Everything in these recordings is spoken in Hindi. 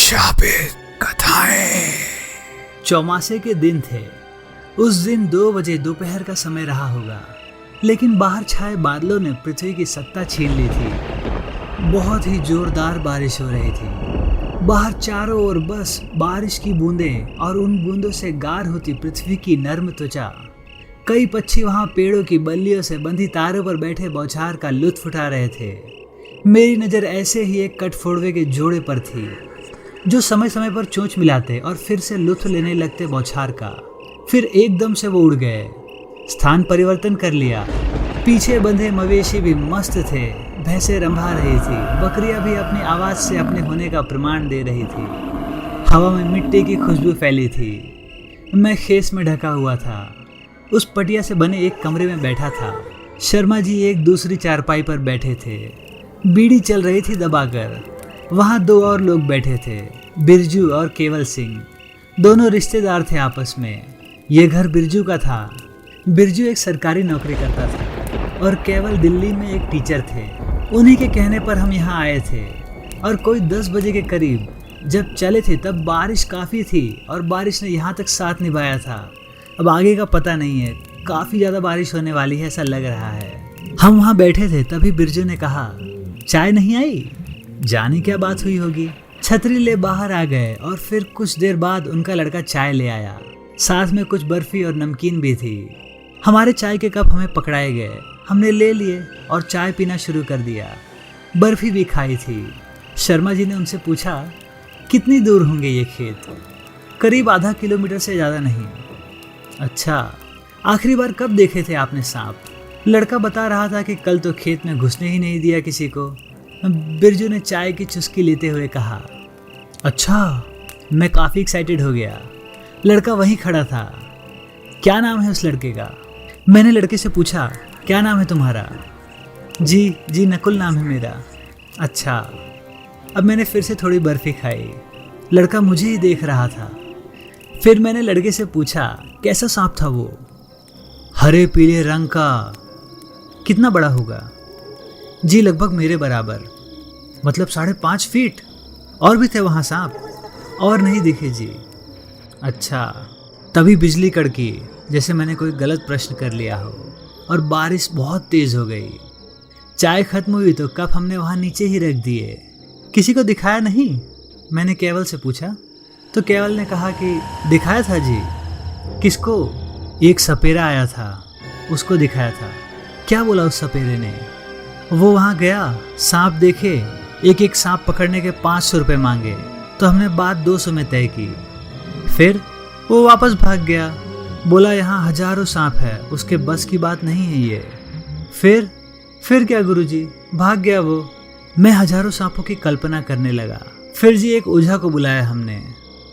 शापित कथाएं। चौमासे के दिन थे। उस दिन 2 बजे दोपहर का समय रहा होगा, लेकिन बाहर छाए बादलों ने पृथ्वी की सत्ता छीन ली थी। बहुत ही जोरदार बारिश हो रही थी। बाहर चारों ओर बस बारिश की बूंदें और उन बूंदों से गार होती पृथ्वी की नर्म त्वचा। कई पक्षी वहां पेड़ों की बल्लियों से बंधी तारों पर बैठे बौछार का लुत्फ उठा रहे थे। मेरी नज़र ऐसे ही एक कठफोड़वे के जोड़े पर थी, जो समय समय पर चोंच मिलाते और फिर से लुत्फ लेने लगते बौछार का। फिर एकदम से वो उड़ गए, स्थान परिवर्तन कर लिया। पीछे बंधे मवेशी भी मस्त थे, भैंसें रंभा रही थी, बकरियां भी अपनी आवाज़ से अपने होने का प्रमाण दे रही थी। हवा में मिट्टी की खुशबू फैली थी। मैं खेस में ढका हुआ था। उस पटिया से बने एक कमरे में बैठा था। शर्मा जी एक दूसरी चारपाई पर बैठे थे, बीड़ी चल रही थी दबाकर। वहाँ 2 और लोग बैठे थे, बिरजू और केवल सिंह। दोनों रिश्तेदार थे आपस में। ये घर बिरजू का था। बिरजू एक सरकारी नौकरी करता था और केवल दिल्ली में एक टीचर थे। उन्हीं के कहने पर हम यहाँ आए थे और कोई 10 बजे के करीब जब चले थे तब बारिश काफ़ी थी और बारिश ने यहाँ तक साथ निभाया था। अब आगे का पता नहीं है, काफ़ी ज़्यादा बारिश होने वाली है ऐसा लग रहा है। हम वहाँ बैठे थे, तभी बिरजू ने कहा, चाय नहीं आई? जाने क्या बात हुई होगी। छतरी ले बाहर आ गए और फिर कुछ देर बाद उनका लड़का चाय ले आया। साथ में कुछ बर्फी और नमकीन भी थी। हमारे चाय के कप हमें पकड़ाए गए, हमने ले लिए और चाय पीना शुरू कर दिया। बर्फी भी खाई थी। शर्मा जी ने उनसे पूछा, कितनी दूर होंगे ये खेत? करीब आधा किलोमीटर से ज़्यादा नहीं। अच्छा, आखिरी बार कब देखे थे आपने सांप? लड़का बता रहा था कि कल तो खेत में घुसने ही नहीं दिया किसी को। बिरजू ने चाय की चुस्की लेते हुए कहा। अच्छा, मैं काफ़ी एक्साइटेड हो गया। लड़का वहीं खड़ा था। क्या नाम है उस लड़के का? मैंने लड़के से पूछा, क्या नाम है तुम्हारा? जी नकुल नाम है मेरा। अच्छा। अब मैंने फिर से थोड़ी बर्फी खाई। लड़का मुझे ही देख रहा था। फिर मैंने लड़के से पूछा, कैसा सांप था वो? हरे पीले रंग का। कितना बड़ा होगा? जी लगभग मेरे बराबर, मतलब 5.5 फीट। और भी थे वहाँ सांप? और नहीं दिखे जी। अच्छा। तभी बिजली कड़की, जैसे मैंने कोई गलत प्रश्न कर लिया हो, और बारिश बहुत तेज़ हो गई। चाय खत्म हुई तो कप हमने वहाँ नीचे ही रख दिए। किसी को दिखाया नहीं? मैंने केवल से पूछा तो केवल ने कहा कि दिखाया था जी। किसको? एक सपेरा आया था, उसको दिखाया था। क्या बोला उस सपेरे ने? वो वहाँ गया, सांप देखे, एक एक सांप पकड़ने के 500 रुपये मांगे, तो हमने बात 200 में तय की। फिर वो वापस भाग गया, बोला यहाँ हजारों सांप है, उसके बस की बात नहीं है ये। फिर क्या गुरुजी? भाग गया वो। मैं हजारों सांपों की कल्पना करने लगा। फिर जी एक ओझा को बुलाया हमने।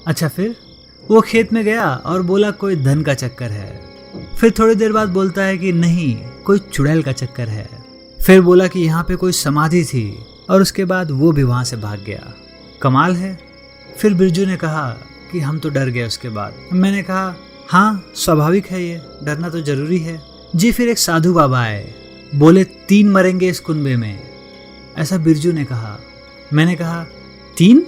अच्छा, फिर वो खेत में गया और बोला कोई धन का चक्कर है। फिर थोड़ी देर बाद बोलता है कि नहीं, कोई चुड़ैल का चक्कर है। फिर बोला कि यहाँ पे कोई समाधि थी और उसके बाद वो भी वहाँ से भाग गया। कमाल है। फिर बिरजू ने कहा कि हम तो डर गए उसके बाद। मैंने कहा, हाँ स्वाभाविक है, ये डरना तो जरूरी है। जी फिर एक साधु बाबा आए, बोले 3 मरेंगे इस कुनबे में, ऐसा बिरजू ने कहा। मैंने कहा 3?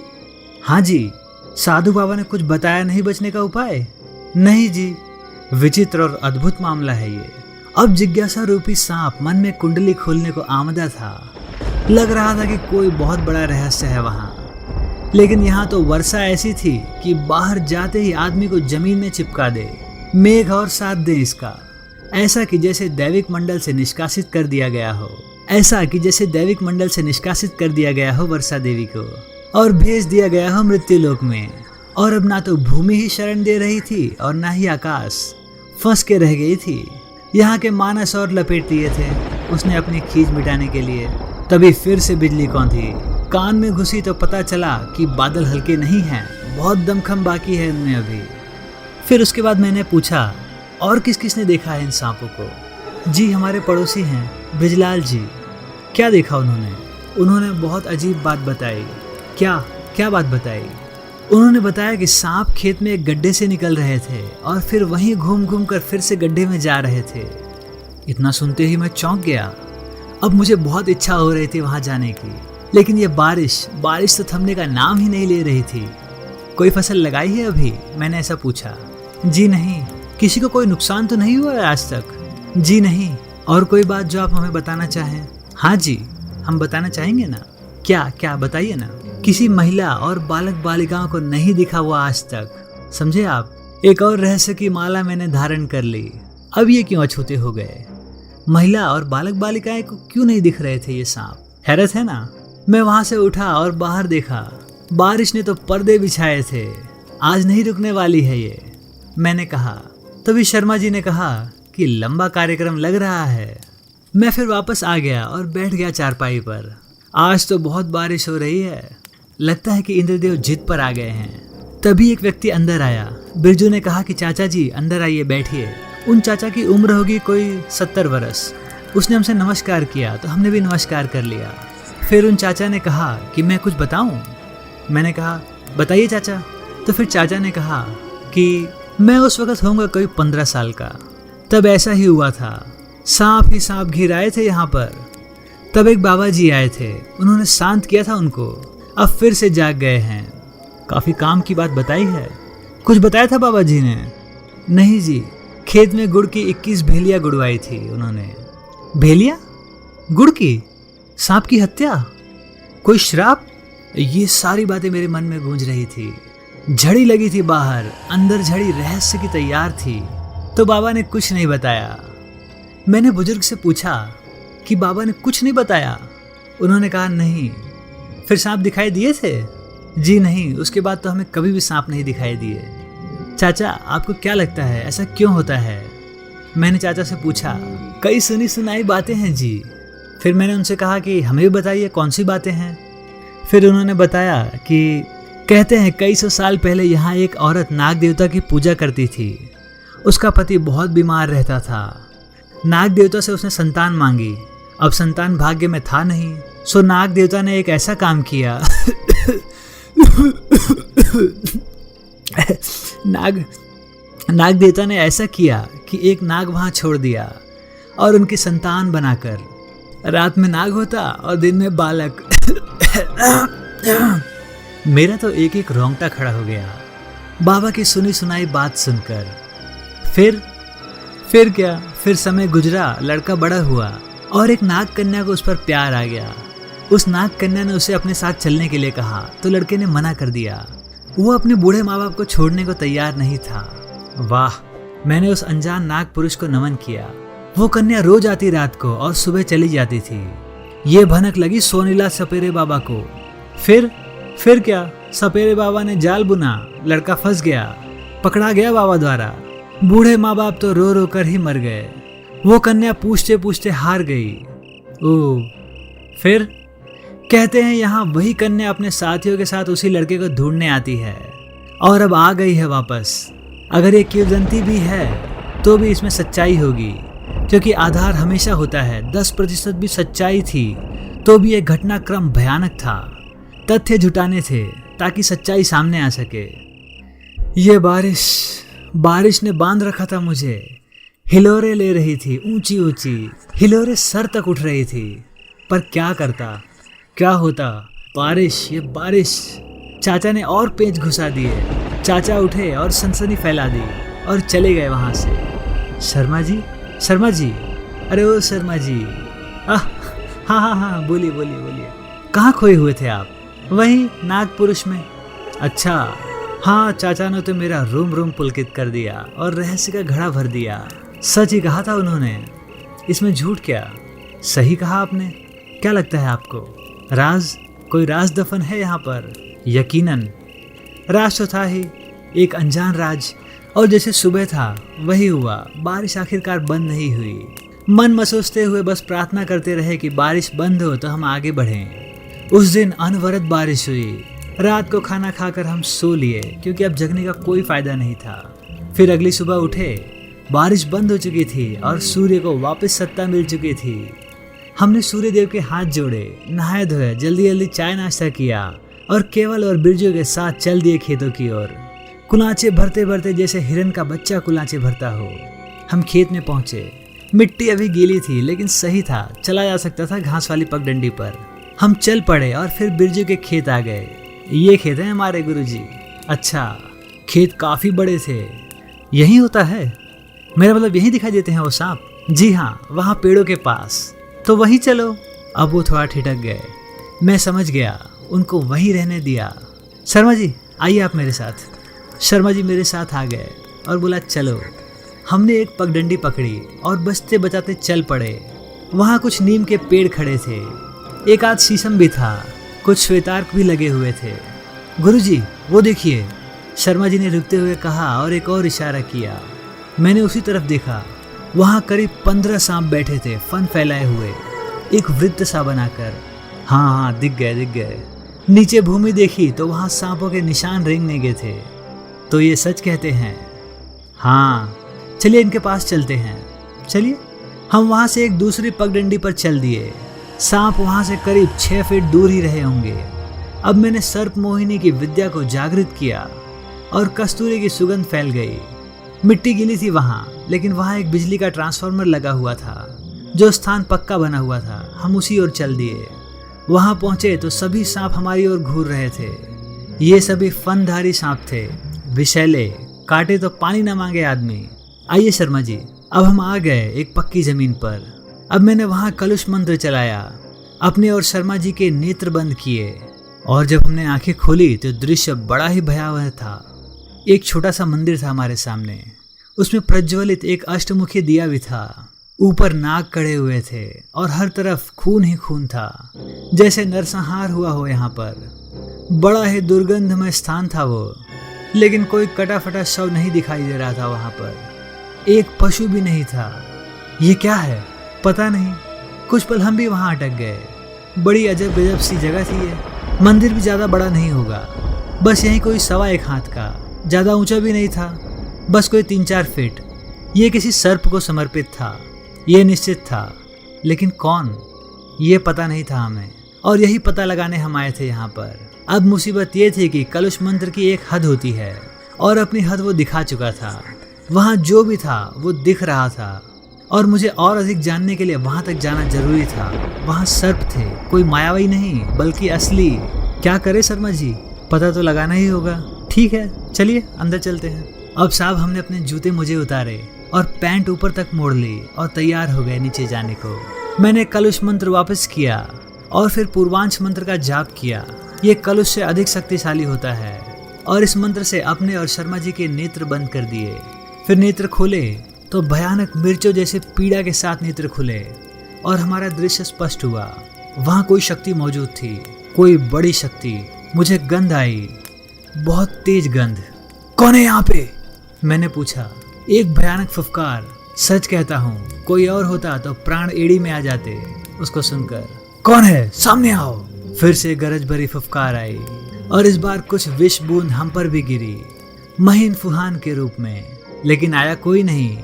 हाँ जी। साधु बाबा ने कुछ बताया नहीं बचने का उपाय? नहीं जी। विचित्र और अद्भुत मामला है ये। अब जिज्ञासा रूपी सांप मन में कुंडली खोलने को आमदा था। लग रहा था कि कोई बहुत बड़ा रहस्य है वहाँ। लेकिन यहाँ तो वर्षा ऐसी थी कि बाहर जाते ही आदमी को जमीन में चिपका दे। मेघ और साथ दे इसका, ऐसा कि जैसे दैविक मंडल से निष्कासित कर दिया गया हो। ऐसा कि जैसे दैविक मंडल से निष्कासित कर दिया गया हो वर्षा देवी को और भेज दिया गया हो मृत्युलोक में। और अब ना तो भूमि ही शरण दे रही थी और ना ही आकाश, फंस के रह गई थी। यहाँ के मानस और लपेट लिए थे उसने अपनी खींच मिटाने के लिए। तभी फिर से बिजली कौंधी, कान में घुसी तो पता चला कि बादल हल्के नहीं हैं, बहुत दमखम बाकी है इनमें अभी। फिर उसके बाद मैंने पूछा, और किस किस ने देखा है इन सांपों को? जी हमारे पड़ोसी हैं ब्रिजलाल जी। क्या देखा उन्होंने? उन्होंने बहुत अजीब बात बताई। क्या बात बताई? उन्होंने बताया कि सांप खेत में एक गड्ढे से निकल रहे थे और फिर वहीं घूम घूम कर फिर से गड्ढे में जा रहे थे। इतना सुनते ही मैं चौंक गया। अब मुझे बहुत इच्छा हो रही थी वहाँ जाने की। लेकिन ये बारिश तो थमने का नाम ही नहीं ले रही थी। कोई फसल लगाई है अभी? मैंने ऐसा पूछा। जी नहीं। किसी को कोई नुकसान तो नहीं हुआ है आज तक? जी नहीं। और कोई बात जो आप हमें बताना चाहें? हाँ जी, हम बताना चाहेंगे ना। क्या बताइए ना। किसी महिला और बालक बालिकाओं को नहीं दिखा हुआ आज तक, समझे आप। एक और रहस्य की माला मैंने धारण कर ली। अब ये क्यों अछूते हो गए? महिला और बालक बालिकाएं को क्यों नहीं दिख रहे थे ये सांप? हैरत है ना। मैं वहां से उठा और बाहर देखा। बारिश ने तो पर्दे बिछाए थे। आज नहीं रुकने वाली है ये, मैंने कहा। तभी शर्मा जी ने कहा कि लंबा कार्यक्रम लग रहा है। मैं फिर वापस आ गया और बैठ गया चारपाई पर। आज तो बहुत बारिश हो रही है, लगता है कि इंद्रदेव जिद पर आ गए हैं। तभी एक व्यक्ति अंदर आया। बिरजू ने कहा कि चाचा जी अंदर आइए, बैठिए। उन चाचा की उम्र होगी कोई 70 वर्ष। उसने हमसे नमस्कार किया तो हमने भी नमस्कार कर लिया। फिर उन चाचा ने कहा कि मैं कुछ बताऊं? मैंने कहा बताइए चाचा। तो फिर चाचा ने कहा कि मैं उस वक्त होऊंगा कोई 15 साल का। तब ऐसा ही हुआ था, सांप ही सांप घिर आए थे यहाँ पर। तब एक बाबा जी आए थे, उन्होंने शांत किया था उनको। अब फिर से जाग गए हैं। काफी काम की बात बताई है। कुछ बताया था बाबा जी ने? नहीं जी, खेत में गुड़ की 21 भेलियां गुड़वाई थी उन्होंने। भेलियां? गुड़ की? सांप की हत्या? कोई श्राप? ये सारी बातें मेरे मन में गूंज रही थी। झड़ी लगी थी बाहर, अंदर झड़ी रहस्य की तैयार थी। तो बाबा ने कुछ नहीं बताया। मैंने बुजुर्ग से पूछा कि बाबा ने कुछ नहीं बताया? उन्होंने कहा नहीं। फिर सांप दिखाई दिए थे? जी नहीं, उसके बाद तो हमें कभी भी सांप नहीं दिखाई दिए। चाचा आपको क्या लगता है ऐसा क्यों होता है? मैंने चाचा से पूछा। कई सुनी सुनाई बातें हैं जी। फिर मैंने उनसे कहा कि हमें भी बताइए कौन सी बातें हैं। फिर उन्होंने बताया कि कहते हैं कई सौ साल पहले यहाँ एक औरत नाग देवता की पूजा करती थी। उसका पति बहुत बीमार रहता था। नाग देवता से उसने संतान मांगी। अब संतान भाग्य में था नहीं, सो नाग देवता ने एक ऐसा काम किया नाग देवता ने ऐसा किया कि एक नाग वहां छोड़ दिया और उनकी संतान बनाकर। रात में नाग होता और दिन में बालक। मेरा तो एक एक रोंगटा खड़ा हो गया बाबा की सुनी सुनाई बात सुनकर। फिर क्या, फिर समय गुजरा, लड़का बड़ा हुआ और एक नाग कन्या को उस पर प्यार आ गया। उस नाग कन्या ने उसे अपने साथ चलने के लिए कहा तो लड़के ने मना कर दिया। वो अपने बूढ़े माँ बाप को छोड़ने को तैयार नहीं था। वाह, मैंने उस अनजान नाग पुरुष को नमन किया। वो कन्या रोज आती रात को और सुबह चली जाती थी। ये भनक लगी सोनीला सपेरे बाबा को। फिर क्या, सपेरे बाबा ने जाल बुना, लड़का फंस गया, पकड़ा गया बाबा द्वारा। बूढ़े माँ बाप तो रो रो कर ही मर गए। वो कन्या पूछते पूछते हार गई। फिर कहते हैं यहाँ वही कन्या अपने साथियों के साथ उसी लड़के को ढूंढने आती है और अब आ गई है वापस। अगर ये किंवदंती भी है तो भी इसमें सच्चाई होगी, क्योंकि आधार हमेशा होता है। 10% भी सच्चाई थी तो भी एक घटनाक्रम भयानक था। तथ्य जुटाने थे ताकि सच्चाई सामने आ सके। ये बारिश ने बांध रखा था मुझे। हिलोरे ले रही थी, ऊंची ऊंची हिलोरे सर तक उठ रही थी। पर क्या करता, क्या होता। ये बारिश। चाचा ने और पेंच घुसा दिए। चाचा उठे और सनसनी फैला दी और चले गए वहां से। शर्मा जी, अरे ओ शर्मा जी। हाँ, बोलिए। कहाँ खोए हुए थे आप? वहीं नागपुरुष में। अच्छा, हाँ, चाचा ने तो मेरा रोम पुलकित कर दिया और रहस्य का घड़ा भर दिया। सच ही कहा था उन्होंने, इसमें झूठ क्या। सही कहा आपने। क्या लगता है आपको, कोई राज दफन है यहाँ पर? यकीनन राज तो था ही, एक अनजान राज। और जैसे सुबह था वही हुआ। बारिश आखिरकार बंद नहीं हुई। मन मसोचते हुए बस प्रार्थना करते रहे कि बारिश बंद हो तो हम आगे बढ़ें। उस दिन अनवरत बारिश हुई। रात को खाना खाकर हम सो लिए, क्योंकि अब जगने का कोई फायदा नहीं था। फिर अगली सुबह उठे, बारिश बंद हो चुकी थी और सूर्य को वापस सत्ता मिल चुकी थी। हमने सूर्य देव के हाथ जोड़े, नहाए धोए, जल्दी चाय नाश्ता किया और केवल और बिरजू के साथ चल दिए खेतों की ओर। कुलांचे भरते भरते जैसे हिरन का बच्चा कुलांचे भरता हो। हम खेत में पहुंचे। मिट्टी अभी गीली थी लेकिन सही था, चला जा सकता था घास वाली पगडंडी पर। हम चल पड़े और फिर बिरजू के खेत आ गए। ये खेत हैं हमारे गुरुजी। अच्छा, खेत काफ़ी बड़े थे। यही होता है? मेरा मतलब यही दिखाई देते हैं वो सांप? जी हाँ, वहाँ पेड़ों के पास। तो वहीं चलो। अब वो थोड़ा ठिठक गए। मैं समझ गया, उनको वहीं रहने दिया। शर्मा जी आइए आप मेरे साथ। शर्मा जी मेरे साथ आ गए और बोला चलो। हमने एक पगडंडी पकड़ी और बचते बचाते चल पड़े। वहाँ कुछ नीम के पेड़ खड़े थे, एक आध शीशम भी था, कुछ श्वेतार्क भी लगे हुए थे। गुरुजी वो देखिए, शर्मा जी ने रुकते हुए कहा और एक और इशारा किया। मैंने उसी तरफ देखा। वहाँ करीब 15 सांप बैठे थे, फन फैलाए हुए, एक वृत्त सा बनाकर। हाँ, दिख गए। नीचे भूमि देखी तो वहाँ सांपों के निशान रेंगने गए थे। तो ये सच कहते हैं? हाँ, चलिए इनके पास चलते हैं। चलिए। हम वहाँ से एक दूसरी पगडंडी पर चल दिए। सांप वहाँ से करीब 6 फीट दूर ही रहे होंगे। अब मैंने सर्प मोहिनी की विद्या को जागृत किया और कस्तूरी की सुगंध फैल गई। मिट्टी गीली थी वहाँ, लेकिन वहाँ एक बिजली का ट्रांसफार्मर लगा हुआ था। जो स्थान पक्का बना हुआ था, हम उसी ओर चल दिए। वहाँ पहुँचे तो सभी सांप हमारी ओर घूर रहे थे। ये सभी फनधारी सांप थे, विषैले, काटे तो पानी न मांगे आदमी। आइए शर्मा जी, अब हम आ गए एक पक्की जमीन पर। अब मैंने वहाँ कलुष मंत्र चलाया, अपने और शर्मा जी के नेत्र बंद किए, और जब हमने आंखें खोली तो दृश्य बड़ा ही भयावह था। एक छोटा सा मंदिर था हमारे सामने, उसमें प्रज्वलित एक अष्टमुखी दिया भी था। ऊपर नाग कड़े हुए थे और हर तरफ खून ही खून था, जैसे नरसंहार हुआ हो यहाँ पर। बड़ा ही दुर्गंधमय स्थान था वो, लेकिन कोई कटा फटा शव नहीं दिखाई दे रहा था वहाँ पर। एक पशु भी नहीं था। ये क्या है पता नहीं। कुछ पल हम भी वहाँ अटक गए। बड़ी अजब गजब सी जगह थी ये। मंदिर भी ज़्यादा बड़ा नहीं होगा, बस यहीं कोई 1.25 हाथ का, ज़्यादा ऊंचा भी नहीं था, बस कोई 3-4 फीट। ये किसी सर्प को समर्पित था, ये निश्चित था, लेकिन कौन, ये पता नहीं था हमें, और यही पता लगाने हम आए थे यहाँ पर। अब मुसीबत ये थी कि कलुष मंत्र की एक हद होती है, और अपनी हद वो दिखा चुका था। वहाँ जो भी था वो दिख रहा था, और मुझे और अधिक जानने के लिए वहाँ तक जाना जरूरी था। वहाँ सर्प थे, कोई मायावी नहीं बल्कि असली। क्या करे शर्मा जी, पता तो लगाना ही होगा। ठीक है, चलिए अंदर चलते हैं। अब साहब हमने अपने जूते मुझे उतारे और पैंट ऊपर तक मोड़ ली और तैयार हो गए नीचे जाने को। मैंने कलुष मंत्र वापस किया और फिर पूर्वांश मंत्र का जाप किया। ये कलुष से अधिक शक्तिशाली होता है, और इस मंत्र से अपने और शर्मा जी के नेत्र बंद कर दिए। फिर नेत्र खोले तो भयानक मिर्चों जैसे पीड़ा के साथ नेत्र खुले और हमारा दृश्य स्पष्ट हुआ। वहाँ कोई शक्ति मौजूद थी, कोई बड़ी शक्ति। मुझे गंध आई, बहुत तेज गंध। कौन है यहाँ पे? मैंने पूछा। एक भयानक फुफकार। सच कहता हूँ, कोई और होता तो प्राण एड़ी में आ जाते उसको सुनकर। कौन है? सामने आओ। फिर से गरज भरी फुफकार आई, और इस बार कुछ विष बूंद हम पर भी गिरी, महीन फुहान के रूप में। लेकिन आया कोई नहीं।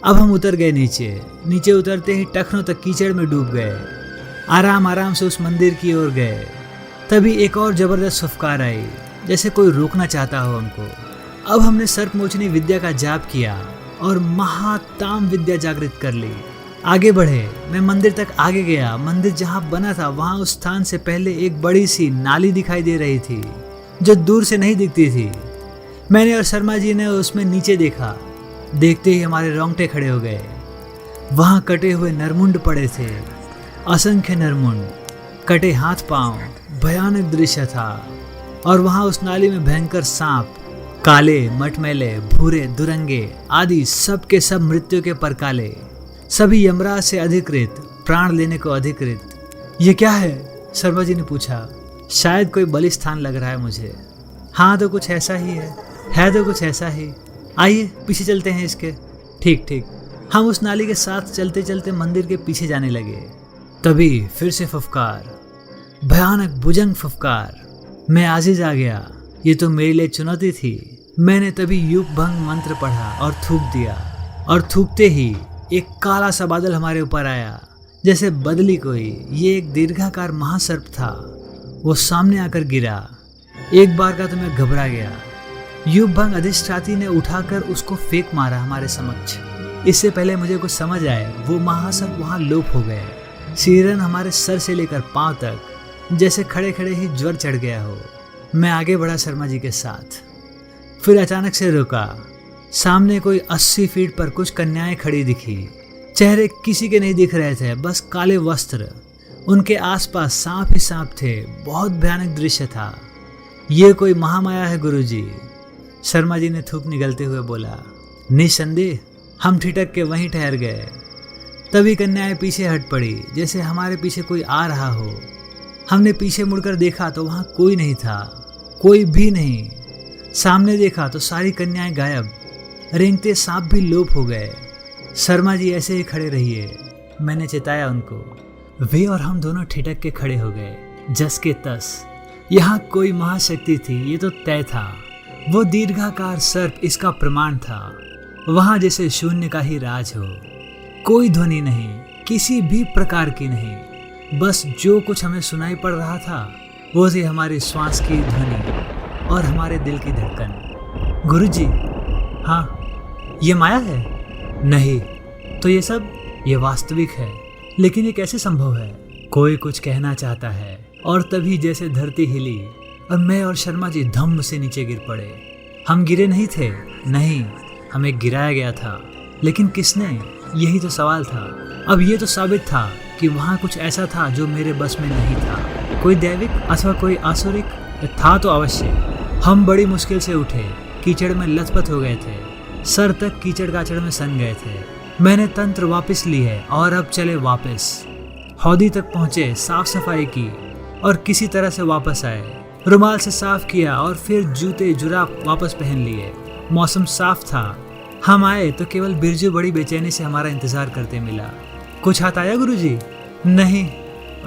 अब हम उतर गए नीचे उतरते ही टखनों तक कीचड़ में डूब गए। आराम से उस मंदिर की ओर गए। तभी एक और जबरदस्त फुफकार आई, जैसे कोई रोकना चाहता हो हमको। अब हमने सर्पमोचनी विद्या का जाप किया और महाताम विद्या जागृत कर ली। आगे बढ़े, मैं मंदिर तक आगे गया। मंदिर जहाँ बना था वहाँ उस स्थान से पहले एक बड़ी सी नाली दिखाई दे रही थी, जो दूर से नहीं दिखती थी। मैंने और शर्मा जी ने उसमें नीचे देखा। देखते ही हमारे रोंगटे खड़े हो गए। वहाँ कटे हुए नरमुंड पड़े थे, असंख्य नरमुंड, कटे हाथ पांव। भयानक दृश्य था। और वहाँ उस नाली में भयंकर सांप, काले, मटमैले, भूरे, दुरंगे आदि सब के सब मृत्यु के परकाले, सभी यमराज से अधिकृत, प्राण लेने को अधिकृत। ये क्या है? शर्मा जी ने पूछा। शायद कोई बलिस्थान लग रहा है मुझे। हाँ तो कुछ ऐसा ही है तो कुछ ऐसा ही। आइए पीछे चलते हैं इसके। ठीक। हम उस नाली के साथ चलते चलते मंदिर के पीछे जाने लगे। तभी फिर से फुफकार, भयानक भुजंग फुफकार। मैं आजिज आ गया। ये तो मेरे लिए चुनौती थी। मैंने तभी युग भंग मंत्र पढ़ा और थूक दिया, और थूकते ही एक काला सा बादल हमारे ऊपर आया, जैसे बदली कोई। ये एक दीर्घाकार महासर्प था। वो सामने आकर गिरा। एक बार का तो मैं घबरा गया। युग भंग अधिष्ठाती ने उठाकर उसको फेंक मारा हमारे समक्ष। इससे पहले मुझे कुछ समझ आए, वो महासर्प वहाँ लोप हो गए। सिरन हमारे सर से लेकर पांव तक जैसे खड़े खड़े ही ज्वर चढ़ गया हो। मैं आगे बढ़ा शर्मा जी के साथ, फिर अचानक से रुका। सामने कोई 80 फीट पर कुछ कन्याएं खड़ी दिखी। चेहरे किसी के नहीं दिख रहे थे, बस काले वस्त्र। उनके आसपास सांप ही सांप थे। बहुत भयानक दृश्य था। ये कोई महामाया है गुरुजी, शर्मा जी ने थूक निगलते हुए बोला। निसंदेह हम ठिठक के वहीं ठहर गए। तभी कन्याएं पीछे हट पड़ी, जैसे हमारे पीछे कोई आ रहा हो। हमने पीछे मुड़कर देखा तो वहां कोई नहीं था, कोई भी नहीं। सामने देखा तो सारी कन्याएं गायब, रेंगते सांप भी लोप हो गए। शर्मा जी ऐसे ही खड़े रहिए, मैंने चेताया उनको। वे और हम दोनों ठिठक के खड़े हो गए, जस के तस। यहाँ कोई महाशक्ति थी, ये तो तय था। वो दीर्घाकार सर्प इसका प्रमाण था। वहां जैसे शून्य का ही राज हो। कोई ध्वनि नहीं, किसी भी प्रकार की नहीं। बस जो कुछ हमें सुनाई पड़ रहा था वो थी हमारी श्वास की ध्वनि और हमारे दिल की धड़कन। गुरुजी, हाँ, ये माया है? नहीं, तो ये सब ये वास्तविक है। लेकिन ये कैसे संभव है? कोई कुछ कहना चाहता है। और तभी जैसे धरती हिली और मैं और शर्मा जी धम्म से नीचे गिर पड़े। हम गिरे नहीं थे, नहीं, हमें गिराया गया था। लेकिन किसने? यही तो सवाल था। अब ये तो साबित था कि वहाँ कुछ ऐसा था जो मेरे बस में नहीं था। कोई दैविक अथवा कोई आसुरिक था तो अवश्य। हम बड़ी मुश्किल से उठे, कीचड़ में लथपथ हो गए थे। सर तक कीचड़ काचड़ में सन गए थे। मैंने तंत्र वापस ली है और अब चले वापस। हौदी तक पहुँचे, साफ सफाई की और किसी तरह से वापस आए। रुमाल से साफ किया और फिर जूते जुराब वापस पहन लिए। मौसम साफ था। हम आए तो केवल बिरजू बड़ी बेचैनी से हमारा इंतजार करते मिला। कुछ हाथ आया गुरुजी? नहीं।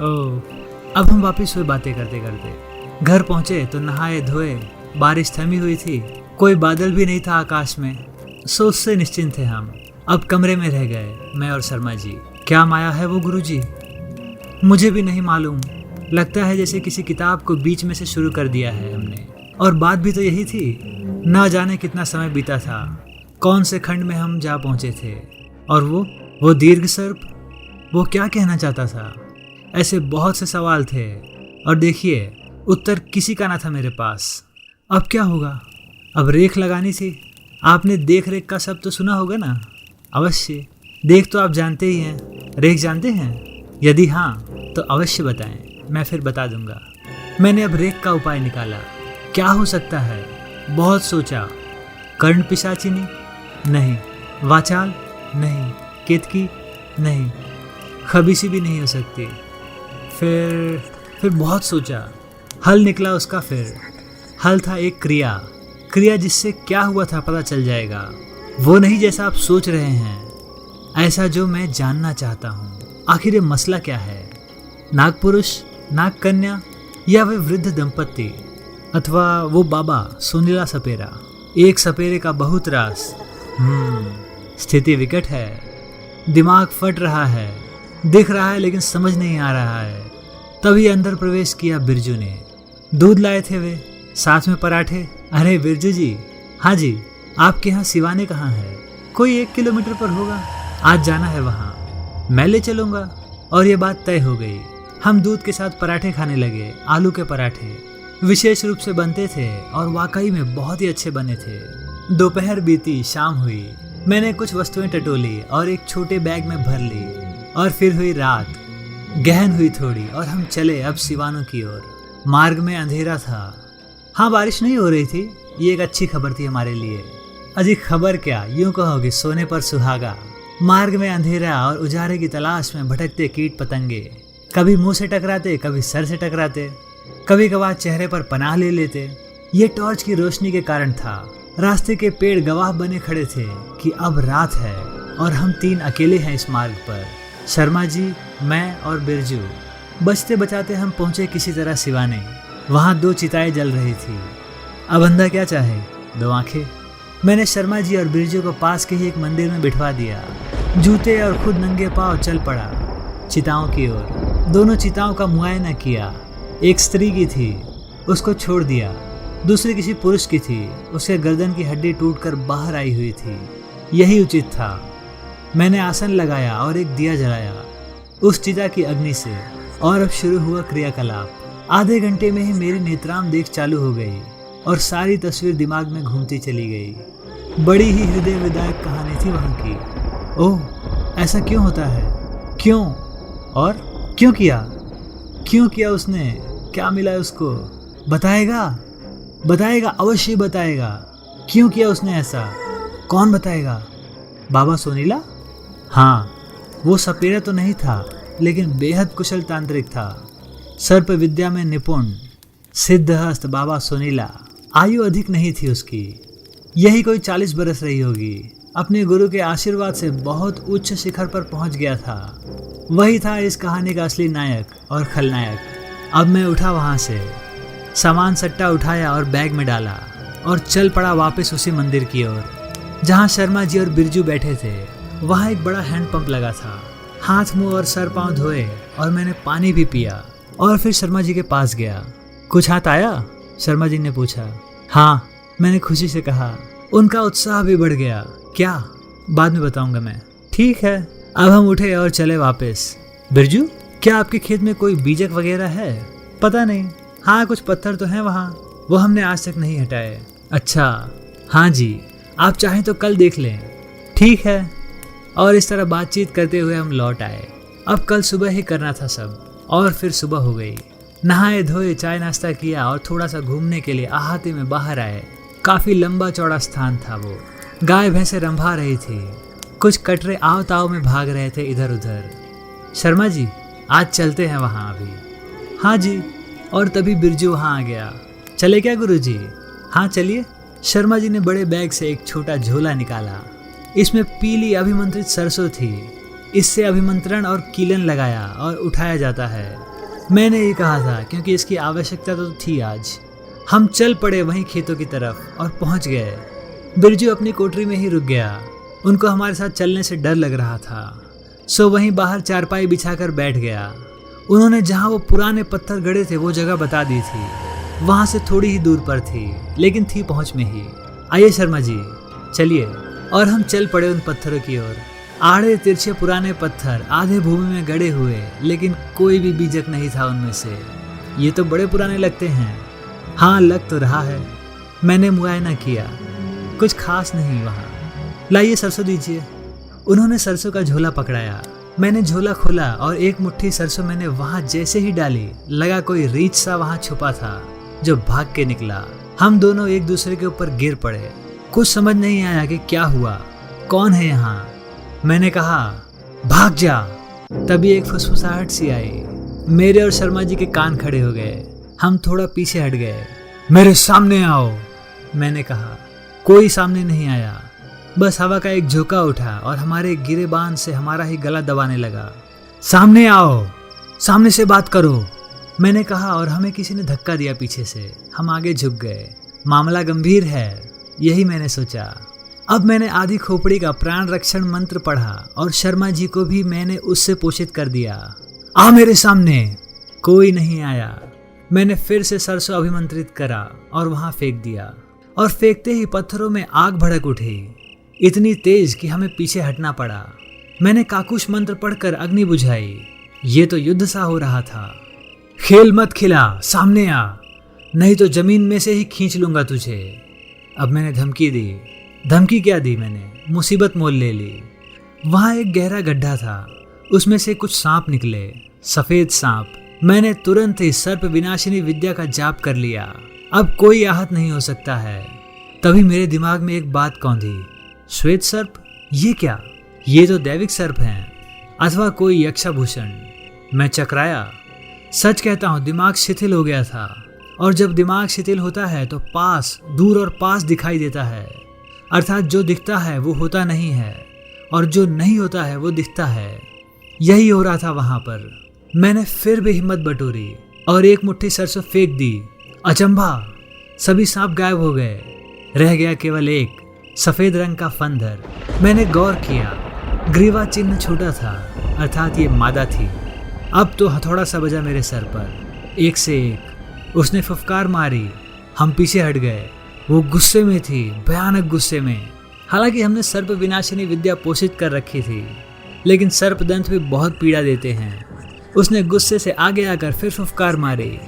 ओह, अब हम वापस हुए बातें करते करते। घर पहुंचे तो नहाए धोए। बारिश थमी हुई थी, कोई बादल भी नहीं था आकाश में। सोच से निश्चिंत थे हम। अब कमरे में रह गए, मैं और शर्मा जी। क्या माया है वो गुरुजी? मुझे भी नहीं मालूम। लगता है जैसे किसी किताब को बीच में से शुरू कर दिया है हमने। और बात भी तो यही थी। ना जाने कितना समय बीता था, कौन से खंड में हम जा पहुंचे थे। और वो दीर्घ सर्प, वो क्या कहना चाहता था? ऐसे बहुत से सवाल थे और देखिए उत्तर किसी का ना था मेरे पास। अब क्या होगा? अब रेख लगानी थी। आपने देख रेख का शब्द तो सुना होगा ना? अवश्य। देख तो आप जानते ही हैं। रेख जानते हैं? यदि हाँ तो अवश्य बताएं, मैं फिर बता दूंगा। मैंने अब रेख का उपाय निकाला। क्या हो सकता है? बहुत सोचा। कर्ण पिशाचिनी? नहीं। वाचाल? नहीं। केतकी? नहीं। खबीसी भी नहीं हो सकती। फिर बहुत सोचा। हल निकला उसका। फिर हल था एक क्रिया जिससे क्या हुआ था पता चल जाएगा। वो नहीं जैसा आप सोच रहे हैं, ऐसा जो मैं जानना चाहता हूँ। आखिर ये मसला क्या है? नाग पुरुष, नाग कन्या, या वे वृद्ध दंपत्ति, अथवा वो बाबा सुनीला सपेरा? एक सपेरे का बहुत रास। स्थिति विकट है। दिमाग फट रहा है। दिख रहा है लेकिन समझ नहीं आ रहा है। तभी अंदर प्रवेश किया बिरजू ने। दूध लाए थे वे, साथ में पराठे। अरे बिरजू जी। हाँ जी। आपके यहाँ सिवाने कहाँ है? कोई 1 किलोमीटर पर होगा। आज जाना है वहाँ, मैं ले चलूँगा। और ये बात तय हो गई। हम दूध के साथ पराठे खाने लगे। आलू के पराठे विशेष रूप से बनते थे और वाकई में बहुत ही अच्छे बने थे। दोपहर बीती, शाम हुई। मैंने कुछ वस्तुएं टटोली और एक छोटे बैग में भर ली। और फिर हुई रात। गहन हुई थोड़ी और हम चले अब सिवानों की ओर। मार्ग में अंधेरा था। हाँ, बारिश नहीं हो रही थी। ये एक अच्छी खबर थी हमारे लिए। अजी खबर क्या, यूं कहोगे सोने पर सुहागा। मार्ग में अंधेरा और उजारे की तलाश में भटकते कीट पतंगे, कभी मुंह से टकराते, कभी सर से टकराते, कभी कभार चेहरे पर पनाह ले लेते। ये टॉर्च की रोशनी के कारण था। रास्ते के पेड़ गवाह बने खड़े थे कि अब रात है और हम 3 अकेले हैं इस मार्ग पर। शर्मा जी, मैं और बिरजू। बचते बचाते हम पहुंचे किसी तरह सिवाने। वहां 2 चिताएं जल रही थी। अब बंदा क्या चाहे, 2 आंखें। मैंने शर्मा जी और बिरजू को पास के ही एक मंदिर में बिठवा दिया। जूते और खुद नंगे पांव चल पड़ा चिताओं की ओर। दोनों चिताओं का मुआयना किया। एक स्त्री की थी, उसको छोड़ दिया। दूसरी किसी पुरुष की थी, उसके गर्दन की हड्डी टूटकर बाहर आई हुई थी। यही उचित था। मैंने आसन लगाया और एक दिया जलाया उस चिता की अग्नि से। और अब शुरू हुआ क्रियाकलाप। आधे घंटे में ही मेरी नेत्राम देख चालू हो गई और सारी तस्वीर दिमाग में घूमती चली गई। बड़ी ही हृदय विदायक कहानी थी वहाँ की। ओह, ऐसा क्यों होता है? क्यों? और क्यों किया उसने? क्या मिला उसको? बताएगा, अवश्य बताएगा। क्यों किया उसने ऐसा? कौन बताएगा? बाबा सोनीला? हाँ, वो सपेरा तो नहीं था, लेकिन बेहद कुशल तांत्रिक था। सर्प विद्या में निपुण सिद्धहस्त बाबा सोनीला। आयु अधिक नहीं थी उसकी, यही कोई 40 बरस रही होगी। अपने गुरु के आशीर्वाद से बहुत उच्च शिखर पर पहुंच गया था। वही था इस कहानी का असली नायक और खलनायक। अब मैं उठा वहां से, सामान सट्टा उठाया और बैग में डाला और चल पड़ा वापस उसी मंदिर की ओर जहां शर्मा जी और बिरजू बैठे थे। वहां एक बड़ा हैंडपंप लगा था। हाथ मुंह और सर पांव धोए और मैंने पानी भी पिया और फिर शर्मा जी के पास गया। कुछ हाथ आया? शर्मा जी ने पूछा। हाँ, मैंने खुशी से कहा। उनका उत्साह भी बढ़ गया। क्या? बाद में बताऊंगा मैं। ठीक है। अब हम उठे और चले वापस। बिरजू, क्या आपके खेत में कोई बीजक वगैरह है? पता नहीं। हाँ, कुछ पत्थर तो हैं वहाँ, वो हमने आज तक नहीं हटाए। अच्छा, हाँ जी, आप चाहें तो कल देख लें। ठीक है। और इस तरह बातचीत करते हुए हम लौट आए। अब कल सुबह ही करना था सब। और फिर सुबह हो गई। नहाए धोए, चाय नाश्ता किया और थोड़ा सा घूमने के लिए अहाते में बाहर आए। काफी लंबा चौड़ा स्थान था वो। गाय भैंसे रंभा रही थी। कुछ कटरे आव ताव में भाग रहे थे इधर उधर। शर्मा जी, आज चलते हैं वहाँ अभी। हाँ जी। और तभी बिरजू वहाँ आ गया। चले क्या गुरुजी? हाँ चलिए। शर्मा जी ने बड़े बैग से एक छोटा झोला निकाला। इसमें पीली अभिमंत्रित सरसों थी। इससे अभिमंत्रण और कीलन लगाया और उठाया जाता है। मैंने ये कहा था क्योंकि इसकी आवश्यकता तो थी आज। हम चल पड़े वहीं खेतों की तरफ और पहुंच गए। बिरजू अपनी कोठरी में ही रुक गया। उनको हमारे साथ चलने से डर लग रहा था, सो वहीं बाहर चारपाई बिछाकर बैठ गया। उन्होंने जहां वो पुराने पत्थर गड़े थे वो जगह बता दी थी। वहां से थोड़ी ही दूर पर थी, लेकिन थी पहुंच में ही। आइए शर्मा जी, चलिए। और हम चल पड़े उन पत्थरों की ओर। आड़े तिरछे पुराने पत्थर, आधे भूमि में गड़े हुए, लेकिन कोई भी बीजक नहीं था उनमें से। ये तो बड़े पुराने लगते हैं। हाँ, लग तो रहा है। मैंने मुआयना किया, कुछ खास नहीं वहाँ। लाइए सरसों दीजिए। उन्होंने सरसों का झोला पकड़ाया। मैंने झोला खोला और एक मुट्ठी सरसों मैंने वहाँ जैसे ही डाली, लगा कोई रीछ सा वहाँ छुपा था जो भाग के निकला। हम दोनों एक दूसरे के ऊपर गिर पड़े। कुछ समझ नहीं आया कि क्या हुआ, कौन है यहाँ। मैंने कहा, भाग जा। तभी एक फुसफुसाहट सी आई। मेरे और शर्मा जी के कान खड़े हो गए। हम थोड़ा पीछे हट गए। मेरे सामने आओ, मैंने कहा। कोई सामने नहीं आया। बस हवा का एक झोंका उठा और हमारे गिरेबान से हमारा ही गला दबाने लगा। सामने आओ, सामने से बात करो, मैंने कहा और हमें किसी ने धक्का दिया पीछे से। हम आगे झुक गए। मामला गंभीर है, यही मैंने सोचा। अब मैंने आधी खोपड़ी का प्राण रक्षण मंत्र पढ़ा और शर्मा जी को भी मैंने उससे पोषित कर दिया। आ मेरे सामने। कोई नहीं आया। मैंने फिर से सरसों अभिमंत्रित करा और वहां फेंक दिया। और फेंकते ही पत्थरों में आग भड़क उठी, इतनी तेज कि हमें पीछे हटना पड़ा। मैंने काकुश मंत्र पढ़कर अग्नि बुझाई। ये तो युद्ध सा हो रहा था। खेल मत खिला, सामने आ, नहीं तो जमीन में से ही खींच लूंगा तुझे। अब मैंने धमकी दी। धमकी क्या दी मैंने, मुसीबत मोल ले ली। वहां एक गहरा गड्ढा था, उसमें से कुछ सांप निकले, सफेद सांप। मैंने तुरंत ही सर्प विनाशिनी विद्या का जाप कर लिया। अब कोई आहत नहीं हो सकता है। तभी मेरे दिमाग में एक बात कौंधी, श्वेत सर्प? ये क्या? ये तो दैविक सर्प हैं, अथवा कोई यक्षाभूषण। मैं चकराया। सच कहता हूँ, दिमाग शिथिल हो गया था। और जब दिमाग शिथिल होता है तो पास, दूर और पास दिखाई देता है। अर्थात जो दिखता है वो होता नहीं है और जो नहीं होता है वो दिखता है। यही हो रहा था वहां पर। मैंने फिर भी हिम्मत बटोरी और एक मुट्ठी सरसों फेंक दी। अचंभा, सभी सांप गायब हो गए। रह गया केवल एक सफेद रंग का फंदर। मैंने गौर किया, ग्रीवा चिन्ह छोटा था, अर्थात ये मादा थी। अब तो हथौड़ा सा बजा मेरे सर पर, एक से एक। उसने फुफकार मारी। हम पीछे हट गए। वो गुस्से में थी, भयानक गुस्से में। हालांकि हमने सर्प विनाशिनी विद्या पोषित कर रखी थी, लेकिन सर्पदंत भी बहुत पीड़ा देते हैं। उसने गुस्से से आगे आकर फिर फुफकार मारी।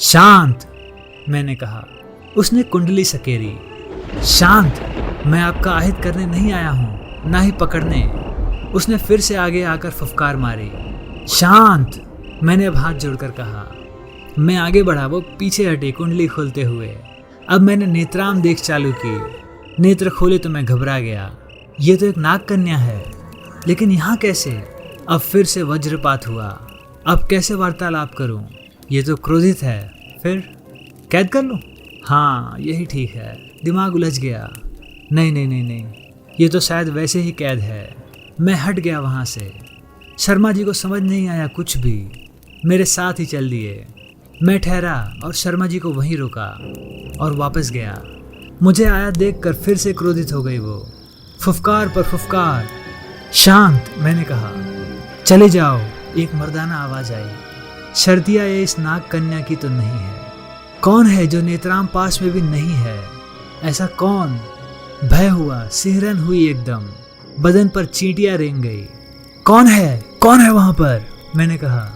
शांत, मैंने कहा। उसने कुंडली सकेरी। शांत, मैं आपका आहित करने नहीं आया हूं, ना ही पकड़ने। उसने फिर से आगे आकर फुफकार मारी। शांत, मैंने अब हाथ जोड़कर कहा। मैं आगे बढ़ा, वो पीछे हटे कुंडली खोलते हुए। अब मैंने नेत्राम देख चालू की। नेत्र खोले तो मैं घबरा गया। ये तो एक नाग कन्या है, लेकिन यहाँ कैसे? अब फिर से वज्रपात हुआ। अब कैसे वार्तालाप करूं? ये तो क्रोधित है। फिर कैद कर लूं? हाँ, यही ठीक है। दिमाग उलझ गया। नहीं नहीं नहीं नहीं, ये तो शायद वैसे ही कैद है। मैं हट गया वहाँ से। शर्मा जी को समझ नहीं आया कुछ भी, मेरे साथ ही चल दिए। मैं ठहरा और शर्मा जी को वहीं रोका और वापस गया। मुझे आया देखकर फिर से क्रोधित हो गई वो। फुफकार पर फुफकार। शांत, मैंने कहा। चले जाओ, एक मर्दाना आवाज आई। शर्तिया ये इस नाग कन्या की तो नहीं है। कौन है जो नेत्राम पास में भी नहीं है? ऐसा कौन? भय हुआ, सिहरन हुई एकदम, बदन पर चींटियां रेंग गई। कौन है? कौन है वहां पर? मैंने कहा।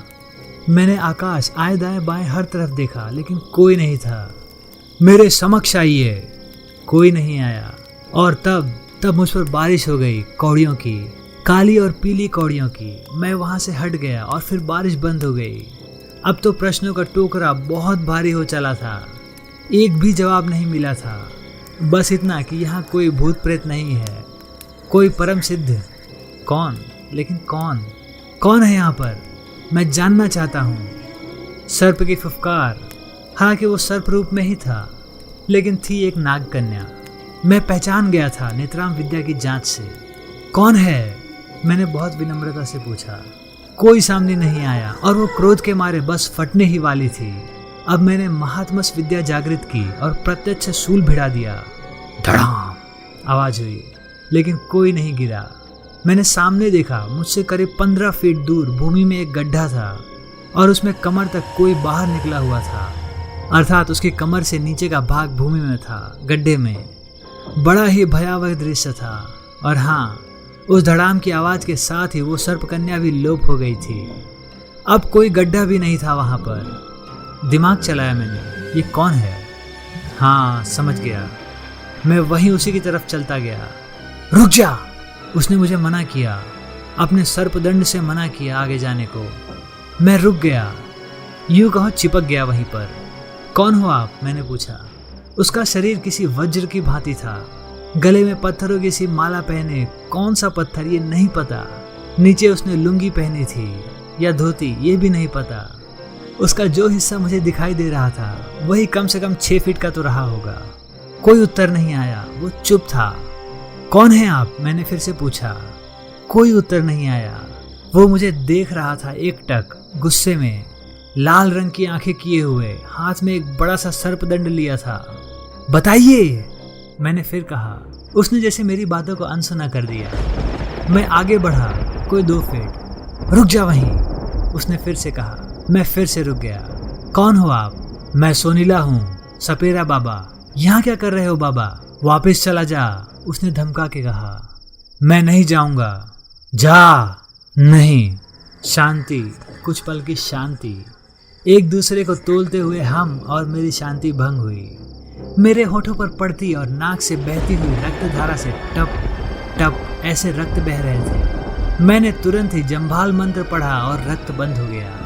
मैंने आकाश आए दाएं बाएं हर तरफ देखा, लेकिन कोई नहीं था। मेरे समक्ष आइए। कोई नहीं आया। और तब मुझ पर बारिश हो गई, कौड़ियों की, काली और पीली कौड़ियों की। मैं वहां से हट गया और फिर बारिश बंद हो गई। अब तो प्रश्नों का टोकरा बहुत भारी हो चला था। एक भी जवाब नहीं मिला था। बस इतना कि यहाँ कोई भूत प्रेत नहीं है, कोई परम सिद्ध। कौन? लेकिन कौन है यहाँ पर? मैं जानना चाहता हूँ। सर्प की फुफकार। हालांकि वो सर्प रूप में ही था, लेकिन थी एक नाग कन्या। मैं पहचान गया था नेत्राम विद्या की जांच से। कौन है? मैंने बहुत विनम्रता से पूछा। कोई सामने नहीं आया और वो क्रोध के मारे बस फटने ही वाली थी। अब मैंने महात्मस विद्या जागृत की और प्रत्यक्ष शूल भिड़ा दिया। धड़ाम आवाज हुई, लेकिन कोई नहीं गिरा। मैंने सामने देखा, मुझसे करीब 15 फीट दूर भूमि में एक गड्ढा था और उसमें कमर तक कोई बाहर निकला हुआ था, अर्थात उसकी कमर से नीचे का भाग भूमि में था, गड्ढे में। बड़ा ही भयावह दृश्य था। और हाँ, उस धड़ाम की आवाज के साथ ही वो सर्प कन्या भी लोप हो गई थी। अब कोई गड्ढा भी नहीं था वहां पर। दिमाग चलाया मैंने, ये कौन है? हाँ, समझ गया। मैं वहीं उसी की तरफ चलता गया। रुक जा, उसने मुझे मना किया, अपने सर्पदंड से मना किया आगे जाने को। मैं रुक गया, यूं कहो चिपक गया वहीं पर। कौन हो आप? मैंने पूछा। उसका शरीर किसी वज्र की भांति था, गले में पत्थरों की सी माला पहने। कौन सा पत्थर ये नहीं पता। नीचे उसने लुंगी पहनी थी या धोती, ये भी नहीं पता। उसका जो हिस्सा मुझे दिखाई दे रहा था वही कम से कम 6 फीट का तो रहा होगा। कोई उत्तर नहीं आया, वो चुप था। कौन है आप? मैंने फिर से पूछा। कोई उत्तर नहीं आया। वो मुझे देख रहा था एकटक, गुस्से में, लाल रंग की आंखें किए हुए, हाथ में एक बड़ा सा सर्पदंड लिया था। बताइए, मैंने फिर कहा। उसने जैसे मेरी बातों को अनसुना कर दिया। मैं आगे बढ़ा, कोई 2 फीट। रुक जा वहीं, उसने फिर से कहा। मैं फिर से रुक गया। कौन हो आप? मैं सोनीला हूँ, सपेरा बाबा। यहाँ क्या कर रहे हो बाबा? वापस चला जा, उसने धमका के कहा। मैं नहीं जाऊंगा। जा। नहीं। शांति, कुछ पल की शांति। एक दूसरे को तोलते हुए हम और मेरी शांति भंग हुई। मेरे होठों पर पड़ती और नाक से बहती हुई रक्तधारा से टप टप ऐसे रक्त बह रहे थे। मैंने तुरंत ही जंभाल मंत्र पढ़ा और रक्त बंद हो गया।